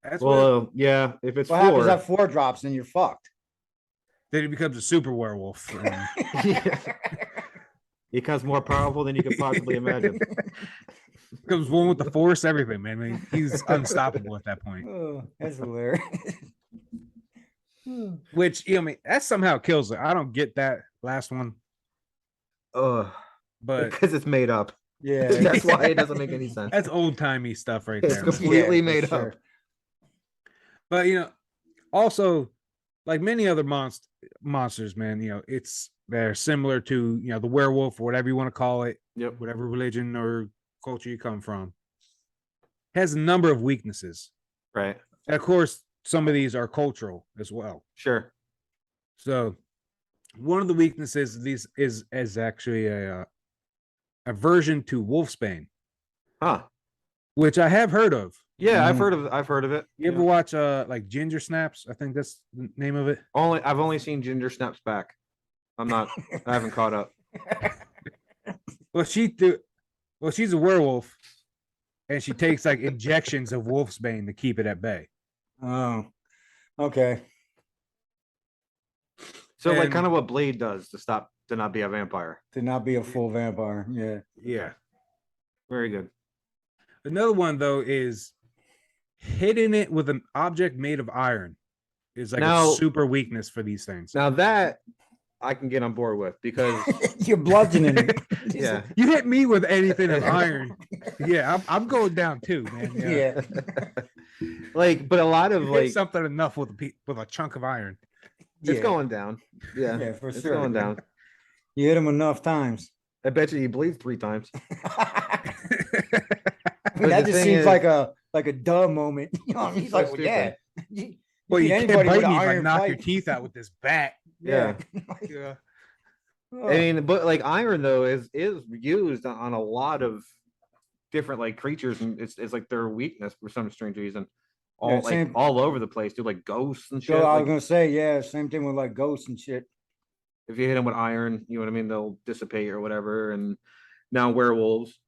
S2: That's what
S1: Well, yeah. If it's
S3: What happens
S1: 4,
S3: at 4 drops? Then you're fucked.
S2: then he becomes a super werewolf.
S1: Yeah. He becomes more powerful than you could possibly imagine.
S2: Becomes one with the force, everything, man. I mean, he's unstoppable at that point.
S3: Oh, that's hilarious.
S2: Which, you know, I mean, that somehow kills it. I don't get that last one,
S1: Ugh.
S2: but
S1: Because it's made up.
S3: Yeah.
S1: That's why it doesn't make any sense.
S2: that's old timey stuff right
S1: It's
S2: there.
S1: completely
S3: for
S1: made
S3: sure.
S1: up.
S2: But you know, also like many other monsters, man, you know, they're similar to, you know, the werewolf or whatever you want to call it,
S1: Yep.
S2: whatever religion or culture you come from. Has a number of weaknesses.
S1: Right.
S2: And of course, some of these are cultural as well.
S1: Sure.
S2: So one of the weaknesses of these is actually a aversion to wolfsbane,
S1: Huh.
S2: which I have heard of.
S1: Yeah, I've
S3: Mm.
S1: heard of it.
S2: You ever watch like Ginger Snaps? I think that's the name of it.
S1: I've only seen Ginger Snaps back. I haven't caught up.
S2: Well, she's a werewolf, and she takes like injections of wolfsbane to keep it at bay.
S3: Oh, okay.
S1: So like
S2: And-
S1: kind of what Blade does to not be a vampire.
S3: To not be a full vampire. Yeah.
S2: Yeah.
S1: Very good.
S2: Another one though is hitting it with an object made of iron is like
S1: Now-
S2: a super weakness for these things.
S1: Now that I can get on board with because
S3: You're bludgeoning him.
S1: yeah.
S2: You hit me with anything of iron, yeah, I'm going down too, man.
S3: Yeah.
S1: Like, but a lot of
S2: Hit
S1: like
S2: something enough with a chunk of iron.
S1: it's
S3: Yeah.
S1: going down. Yeah.
S3: Yeah, for
S1: It's
S3: sure.
S1: going down.
S3: You hit him enough times.
S1: I bet you he bleeds 3 times.
S3: I
S1: But
S3: mean, that
S1: the
S3: just
S1: thing
S3: seems
S1: is-
S3: like a duh moment. You know, what I mean? He's
S1: So
S3: like, well, yeah.
S2: Well, you
S3: beat
S2: can't
S3: anybody
S2: bite
S3: with
S2: me
S3: an
S2: if I
S3: iron
S2: knock your
S3: pipe.
S2: teeth out with this bat.
S1: Yeah.
S2: Yeah.
S3: Oh,
S1: I mean, but like iron though is used on a lot of different like creatures, and it's like their weakness for some strange reason. All
S3: Yeah,
S1: like
S3: same-
S1: all over the place, dude. Like ghosts and shit.
S3: so I was
S1: Like,
S3: gonna say, yeah, same thing with like ghosts and shit.
S1: if you hit them with iron, you know what I mean, they'll dissipate or whatever. And now werewolves,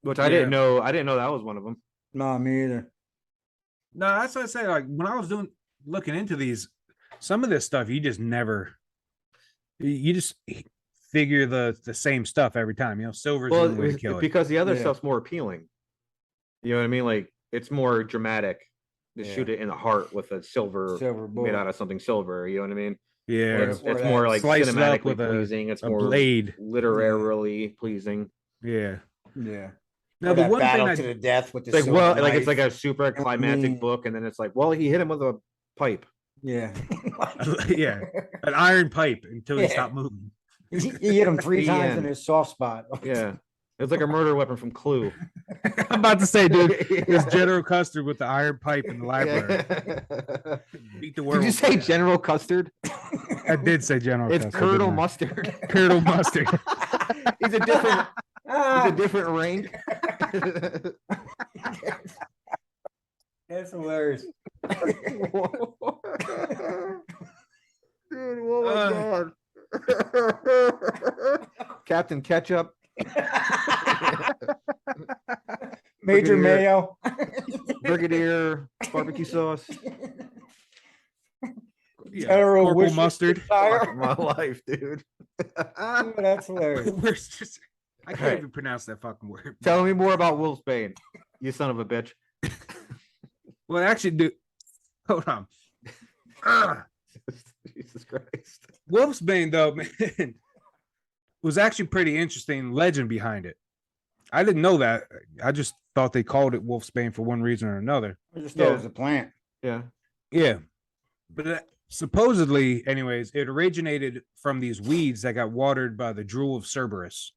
S1: which I didn't know. I didn't know that was one of them.
S3: No, me either.
S2: No, that's what I say. Like when I was looking into these, some of this stuff you just never, you just figure the same stuff every time. You know, silver's the
S1: Well,
S2: only way to kill it.
S1: because the other
S3: Yeah.
S1: stuff's more appealing. You know what I mean? Like it's more dramatic to
S3: Yeah.
S1: shoot it in the heart with a silver
S3: Silver
S1: made
S3: bullet.
S1: out of something silver. You know what I mean?
S2: Yeah,
S1: It's
S3: Or that
S1: more like
S2: slice it up
S1: cinematically
S2: with
S1: pleasing. It's
S2: a
S1: more
S2: blade.
S1: literarily pleasing.
S2: Yeah.
S3: Yeah.
S2: Now
S3: Or
S2: the
S3: that
S2: one thing
S3: battle
S2: I
S3: to the death with the
S1: It's like,
S3: silver
S1: well, like it's
S3: knife.
S1: like a super climactic
S3: mean-
S1: book, and then it's like, well, he hit him with a pipe.
S3: Yeah.
S2: yeah, an iron pipe until he
S3: Yeah.
S2: stopped moving.
S3: He hit him 3
S1: The
S3: times in
S1: end.
S3: his soft spot.
S1: Yeah. It's like a murder weapon from Clue.
S2: I'm about to say, dude, it's General Custard with the iron pipe in the library.
S1: Yeah.
S2: Beat the
S1: Did
S2: werewolf.
S1: you say General Custard?
S2: I did say General
S1: It's
S2: Custard.
S1: Colonel
S2: didn't I?
S1: Mustard.
S2: Colonel Mustard.
S1: He's a different. He's a different rank.
S3: That's hilarious.
S1: Dude, oh my god. Captain Ketchup.
S3: Major
S1: Brigadier-
S3: Mayo.
S1: Brigadier barbecue sauce.
S2: Yeah,
S3: General
S2: Corporal
S3: Worcestershire.
S2: Mustard.
S1: Fuck my life, dude.
S3: Oh, that's hilarious.
S2: Worcestershire. I can't
S1: Right.
S2: even pronounce that fucking word.
S1: Tell me more about Wolfsbane, you son of a bitch.
S2: Well, actually, dude, hold on. Ugh.
S1: Jesus Christ.
S2: Wolfsbane, though, man, was actually pretty interesting legend behind it. I didn't know that. I just thought they called it Wolfsbane for one reason or another.
S3: I just thought it was a plant.
S1: Yeah.
S2: Yeah. But supposedly, anyways, it originated from these weeds that got watered by the drool of Cerberus.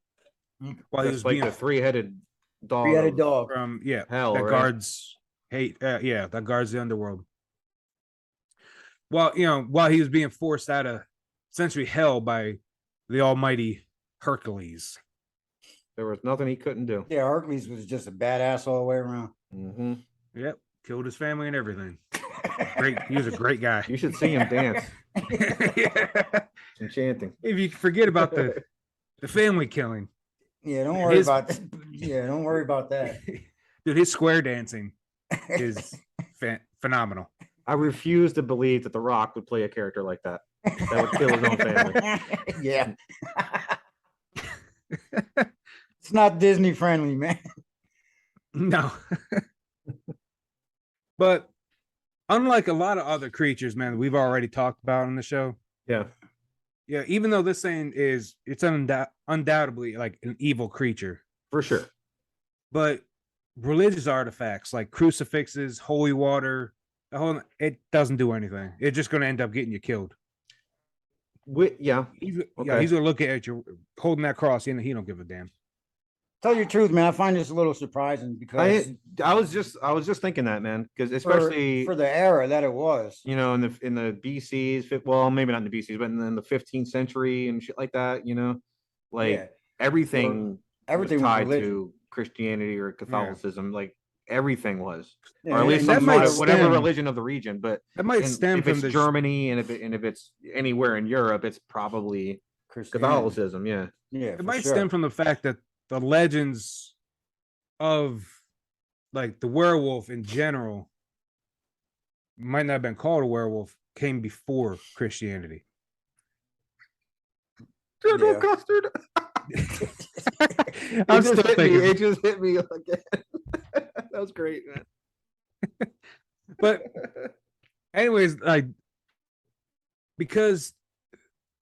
S2: While he was
S1: That's like
S2: being
S1: the three-headed dog.
S3: Three-headed
S1: of-
S3: dog.
S2: from
S1: Hell,
S2: that
S1: right?
S2: guards hate that guards the underworld. While he was being forced out of essentially hell by the almighty Hercules.
S1: There was nothing he couldn't do.
S3: Yeah, Hercules was just a badass all the way around.
S1: Mm-hmm.
S2: Yep, killed his family and everything. Great, he was a great guy.
S1: You should see him dance.
S2: Yeah.
S1: Enchanting.
S2: If you forget about the family killing,
S3: Yeah, don't worry
S2: His-
S3: about that. Yeah, don't worry about that.
S2: dude, his square dancing is phenomenal.
S1: I refuse to believe that The Rock would play a character like that. That would kill his own family.
S3: Yeah. It's not Disney friendly, man.
S2: No. But unlike a lot of other creatures, man, we've already talked about on the show.
S1: Yeah.
S2: Yeah, even though this thing it's undoubtedly like an evil creature,
S1: For sure.
S2: but religious artifacts like crucifixes, holy water, it doesn't do anything. It's just going to end up getting you killed.
S1: Yeah.
S2: He's
S1: Okay.
S2: going to look at you holding that cross, and he don't give a damn.
S3: Tell you the truth, man. I find this a little surprising because
S1: I was just thinking that, man, because especially
S3: for the era that it was.
S1: you know, in the BCs, well, maybe not in the BCs, but in the 15th century and shit like that, you know, like
S3: Yeah.
S1: everything
S3: Everything
S1: was
S3: was
S1: tied
S3: religion.
S1: to Christianity or Catholicism, like everything was,
S3: Yeah,
S1: or at least
S2: that
S1: some
S2: might
S1: whatever
S2: stem-
S1: religion of the region. But
S2: That might
S1: in-
S2: stem
S1: if
S2: from
S1: it's
S2: the
S1: Germany and if it's anywhere in Europe, it's probably
S3: Christianity.
S1: Catholicism. Yeah.
S3: Yeah,
S2: It
S3: for
S2: might
S3: sure.
S2: stem from the fact that the legends of like the werewolf in general might not have been called a werewolf, came before Christianity.
S1: General
S3: Yeah.
S1: Custard.
S2: I'm
S1: It just
S2: still
S1: hit me.
S2: thinking,
S1: It just hit me again. That was great, man.
S2: but anyways, like because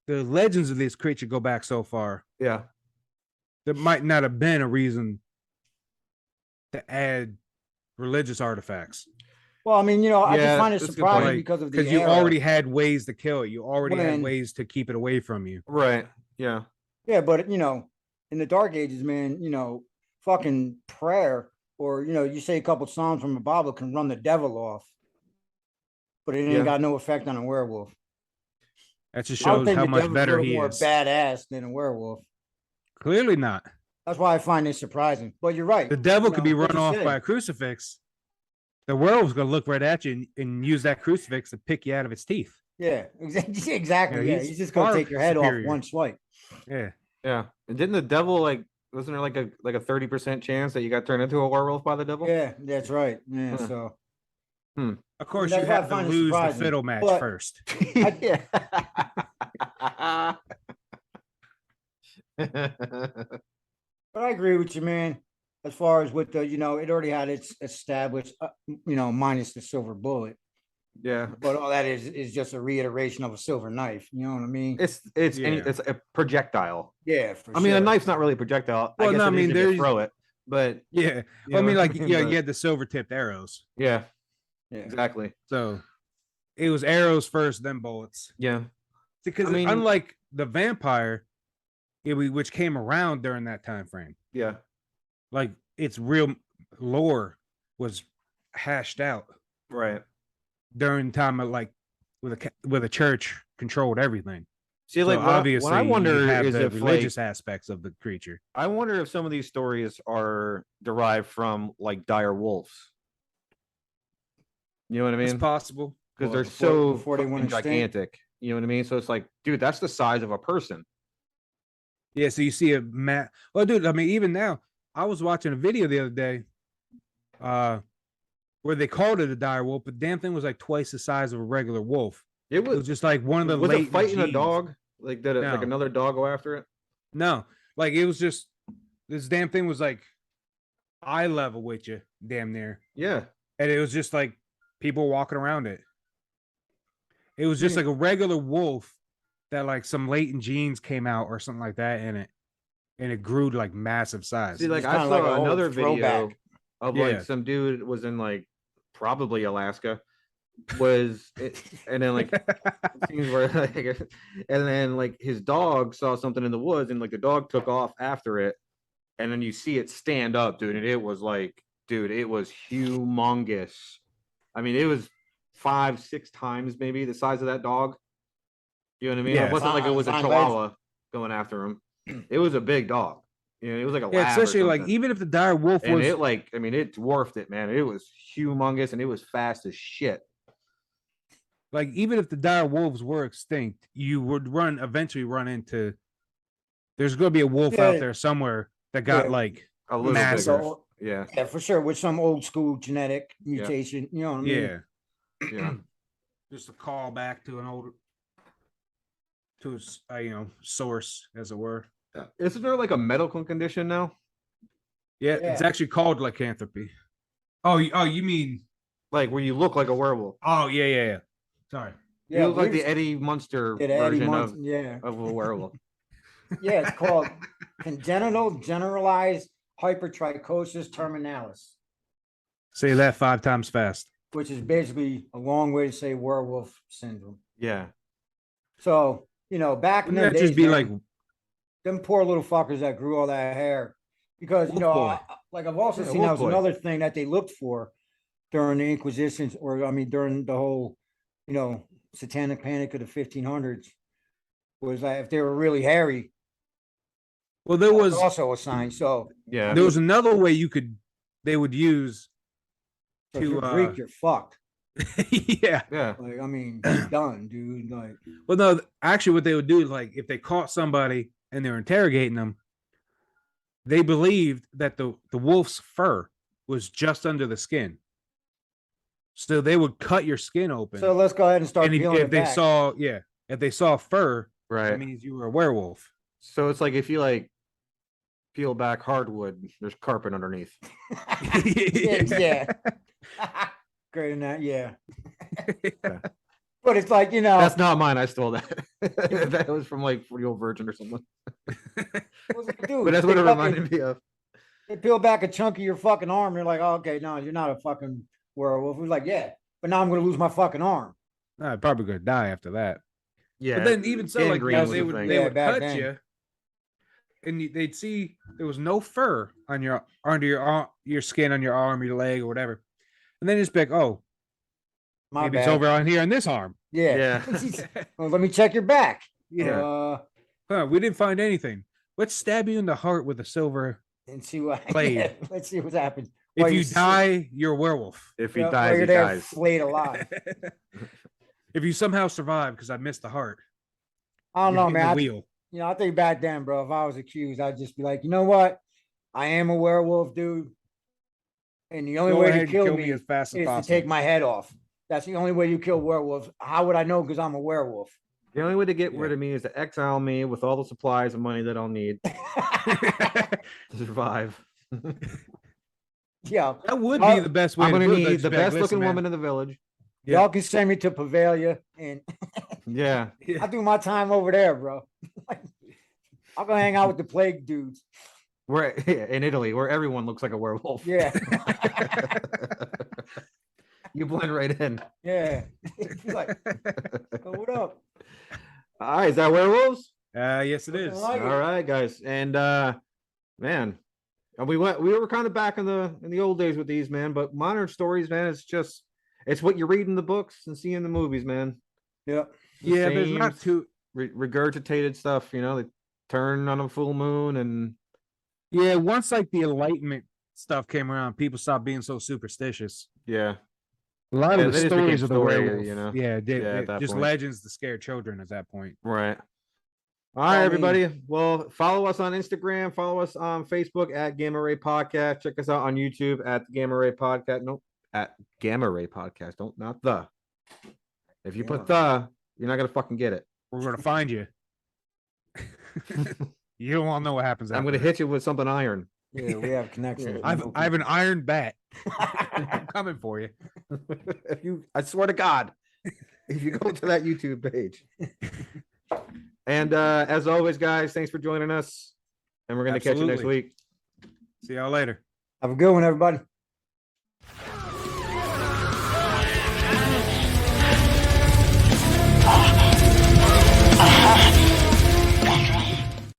S2: the legends of this creature go back so far,
S1: Yeah.
S2: there might not have been a reason to add religious artifacts
S3: Well, I mean, you know, I
S1: Yeah,
S3: just find it
S1: that's a good
S3: surprising
S2: point.
S3: because of the
S2: because you
S3: era.
S2: already had ways to kill it. You already had
S3: When-
S2: ways to keep it away from you.
S1: Right. Yeah.
S3: Yeah, but you know, in the Dark Ages, man, you know, fucking prayer or you say a couple psalms from the Bible can run the devil off, but it ain't
S1: Yeah.
S3: got no effect on a werewolf.
S2: That just
S3: I would
S2: shows
S3: think
S2: how
S3: the
S2: much
S3: devil's a
S2: better
S3: little
S2: he
S3: more
S2: is.
S3: badass than a werewolf.
S2: Clearly not.
S3: That's why I find it surprising. But you're right.
S2: The devil
S3: You
S2: could
S3: know,
S2: be
S3: like
S2: run
S3: you
S2: off
S3: said.
S2: by a crucifix. The werewolf's gonna look right at you and use that crucifix to pick you out of its teeth.
S3: Yeah, exactly.
S2: Yeah,
S3: Yeah,
S2: he's
S3: he's just gonna
S2: far
S3: take your head
S2: superior.
S3: off one swipe.
S2: Yeah.
S1: Yeah. And didn't the devil wasn't there like a 30% chance that you got turned into a werewolf by the devil?
S3: Yeah, that's right. Yeah,
S1: Huh.
S3: so
S2: Of course,
S3: That's
S2: you
S3: why I
S2: have to
S3: find it
S2: lose the
S3: surprising.
S2: fiddle match
S3: But-
S2: first.
S1: Yeah.
S3: but I agree with you, man. As far as with the, it already had its established, minus the silver bullet.
S1: Yeah.
S3: But all that is just a reiteration of a silver knife. You know what I mean?
S1: It's
S2: Yeah.
S1: it's a projectile.
S3: Yeah, for
S1: I mean, a
S3: sure.
S1: knife's not really a projectile.
S2: Well,
S1: I guess
S2: no, I
S1: it is
S2: mean,
S1: if you
S2: there's-
S1: throw it, but
S2: Yeah.
S1: you
S2: Well, I
S1: know
S2: mean,
S1: what
S2: like, yeah,
S1: But-
S2: you had the silver tipped arrows.
S1: yeah,
S3: Yeah.
S1: exactly.
S2: So it was arrows first, then bullets.
S1: Yeah,
S2: Because
S1: I mean-
S2: unlike the vampire, which came around during that time frame,
S1: yeah,
S2: like its real lore was hashed out
S1: Right.
S2: during time of like with a church controlled everything.
S1: See,
S2: So
S1: like
S2: obviously,
S1: what I wonder
S2: you have
S1: is
S2: the
S1: if
S2: religious
S1: like
S2: aspects of the creature.
S1: I wonder if some of these stories are derived from like dire wolves. You know what I
S2: It's
S1: mean?
S2: possible.
S1: Because
S3: Well,
S1: they're so
S3: before they went
S1: fucking
S3: extinct.
S1: gigantic. You know what I mean? So it's like, dude, that's the size of a person.
S2: Yeah, so you see a well, dude, I mean, even now, I was watching a video the other day, where they called it a dire wolf, but the damn thing was like twice the size of a regular wolf.
S1: It
S2: It was just like one of the
S1: was it
S2: latent
S1: fighting a
S2: genes.
S1: dog? Like did it like
S2: No.
S1: another dog go after it?
S2: No, like it was just this damn thing was like eye level with you, damn near,
S1: Yeah.
S2: and it was just like people walking around it. It was just like a regular wolf that like some latent genes came out or something like that in it, and it grew to like massive size.
S1: See, like
S3: It's
S1: I
S3: kinda
S1: saw
S3: like an old
S1: another video
S3: throwback.
S1: of
S2: Yeah.
S1: like some dude was in like probably Alaska, and then like scenes where like, and then like his dog saw something in the woods, and like the dog took off after it, and then you see it stand up, dude, and it was like, dude, it was humongous. I mean, it was 5-6 times maybe the size of that dog. You know what I mean?
S2: Yeah.
S1: It wasn't like it was a
S3: Fine,
S1: chihuahua going after him. It was a big dog. You know, it was like a
S2: Yeah,
S1: lab or
S2: especially like
S1: something.
S2: even if the dire wolf
S1: And
S2: was
S1: it like, I mean, it dwarfed it, man. It was humongous and it was fast as shit.
S2: like even if the dire wolves were extinct, you would eventually run into there's gonna be a wolf
S3: Yeah.
S2: out there somewhere that got
S3: Yeah.
S2: like
S1: A little
S2: massive.
S1: bigger.
S3: So,
S1: Yeah.
S3: yeah, for sure, with some old school genetic mutation. You know what I mean?
S2: Yeah.
S1: Yeah.
S2: Just a call back to an old to a source, as it were.
S1: Isn't there like a medical condition now?
S2: Yeah, it's
S3: Yeah.
S2: actually called lycanthropy. Oh, you mean?
S1: Like where you look like a werewolf.
S2: Oh, yeah. Sorry.
S1: You look like
S3: we
S1: the Eddie Munster
S3: did Eddie
S1: version
S3: Munster, yeah.
S1: of a werewolf.
S3: Yeah, it's called congenital generalized hypertrichosis terminalis,
S2: Say that 5 times fast.
S3: which is basically a long way to say werewolf syndrome.
S1: Yeah.
S3: So, back in
S2: Wouldn't
S3: the
S2: that
S3: days,
S2: just be
S3: man,
S2: like
S3: them poor little fuckers that grew all that hair. Because,
S2: Wolf boy.
S3: I've also
S1: Yeah,
S3: seen
S1: wolf
S3: that was
S1: boy.
S3: another thing that they looked for during the Inquisitions, or I mean, during the whole, satanic panic of the 1500s, was that if they were really hairy,
S2: well, there
S3: that
S2: was
S3: also a sign. So,
S1: Yeah.
S2: there was another way they would use
S3: so if
S2: to
S3: you're Greek, you're fucked.
S2: yeah.
S1: Yeah.
S3: Like, I mean, you're done, dude. Like,
S2: Well, no, actually, what they would do is like if they caught somebody and they're interrogating them, they believed that the wolf's fur was just under the skin. So they would cut your skin open.
S3: so let's go ahead and start
S2: and
S3: peeling
S2: if
S3: it
S2: they
S3: back.
S2: if they saw fur,
S1: Right.
S2: that means you were a werewolf.
S1: So it's like if you like peel back hardwood, there's carpet underneath.
S3: Yeah. Great in that, yeah. But it's like,
S1: That's not mine. I stole that. That was from like For the Old Virgin or something.
S3: dude,
S1: But that's what it reminded me of.
S3: They peel back a chunk of your fucking arm. You're like, oh, okay, no, you're not a fucking werewolf. We're like, yeah, but now I'm going to lose my fucking arm.
S2: I'm probably gonna die after that.
S1: Yeah.
S2: But then even so, like
S1: gangrene was
S2: they
S1: the
S2: would
S1: thing.
S2: they
S3: Yeah,
S2: would
S3: back
S2: cut
S3: then.
S2: you, and they'd see there was no fur on under your skin on your arm, your leg, or whatever, and then just be like, oh,
S3: My
S2: maybe
S3: bad.
S2: it's over on here on this arm.
S3: Yeah.
S1: Yeah.
S3: Well, let me check your back.
S2: Yeah. We didn't find anything. Let's stab you in the heart with a silver.
S3: And see what.
S2: Blade.
S3: Yeah, let's see what's happened.
S2: If
S3: While
S2: you
S3: you're
S2: die, you're a werewolf.
S1: If he
S3: while
S1: dies,
S3: you're
S1: he
S3: there,
S1: dies.
S3: flayed alive.
S2: If you somehow survive, because I missed the heart.
S3: I don't
S2: you're
S3: know,
S2: hitting
S3: man.
S2: the wheel.
S3: I think back then, bro, if I was accused, I'd just be like, you know what? I am a werewolf, dude. And the only
S2: Go
S3: way
S2: ahead
S3: to
S2: and
S3: kill me
S2: as fast as
S3: is to
S2: possible.
S3: take my head off. That's the only way you kill werewolves. How would I know? Because I'm a werewolf.
S1: The only way to get rid
S2: Yeah.
S1: of me is to exile me with all the supplies and money that I'll need to survive.
S3: Yeah.
S2: That would be the best way.
S1: I'm gonna
S2: to do it, though,
S1: need
S2: just
S1: the
S2: be like,
S1: best looking
S2: "Listen, man,
S1: woman in the village.
S2: Yeah.
S3: Y'all can send me to Pavalia and
S1: Yeah.
S3: I do my time over there, bro. I'll go hang out with the plague dudes.
S1: We're in Italy where everyone looks like a werewolf.
S3: Yeah.
S1: You blend right in.
S3: Yeah. He's like, oh, what up?
S1: All right, is that werewolves?
S2: Yes, it is.
S3: Like it.
S1: All right, guys. And man, And we were kind of back in the old days with these, man. But modern stories, man, it's what you read in the books and see in the movies, man.
S3: Yeah.
S2: Yeah, there's not too
S1: regurgitated stuff, they turn on a full moon and
S2: yeah, once like the Enlightenment stuff came around, people stopped being so superstitious.
S1: yeah.
S2: A lot of the
S1: they just
S2: stories
S1: became
S2: of the
S1: werewolf,
S2: werewolf,
S1: at that
S2: just
S1: point.
S2: legends to scare children at that point.
S1: Right. All right, everybody. Well, follow us on Instagram, follow us on Facebook at Gamma Ray Podcast. Check us out on YouTube at the Gamma Ray Podcast. No, at Gamma Ray Podcast. Don't not the. If you put the, you're not gonna fucking get it.
S2: We're gonna find you. You don't want to know what happens.
S1: I'm gonna hit you with something iron.
S3: Yeah, we have connections.
S2: I have an iron bat. I'm coming for you.
S1: I swear to God, if you go to that YouTube page. And as always, guys, thanks for joining us. And we're gonna catch you next week.
S2: See y'all later.
S3: Have a good one, everybody.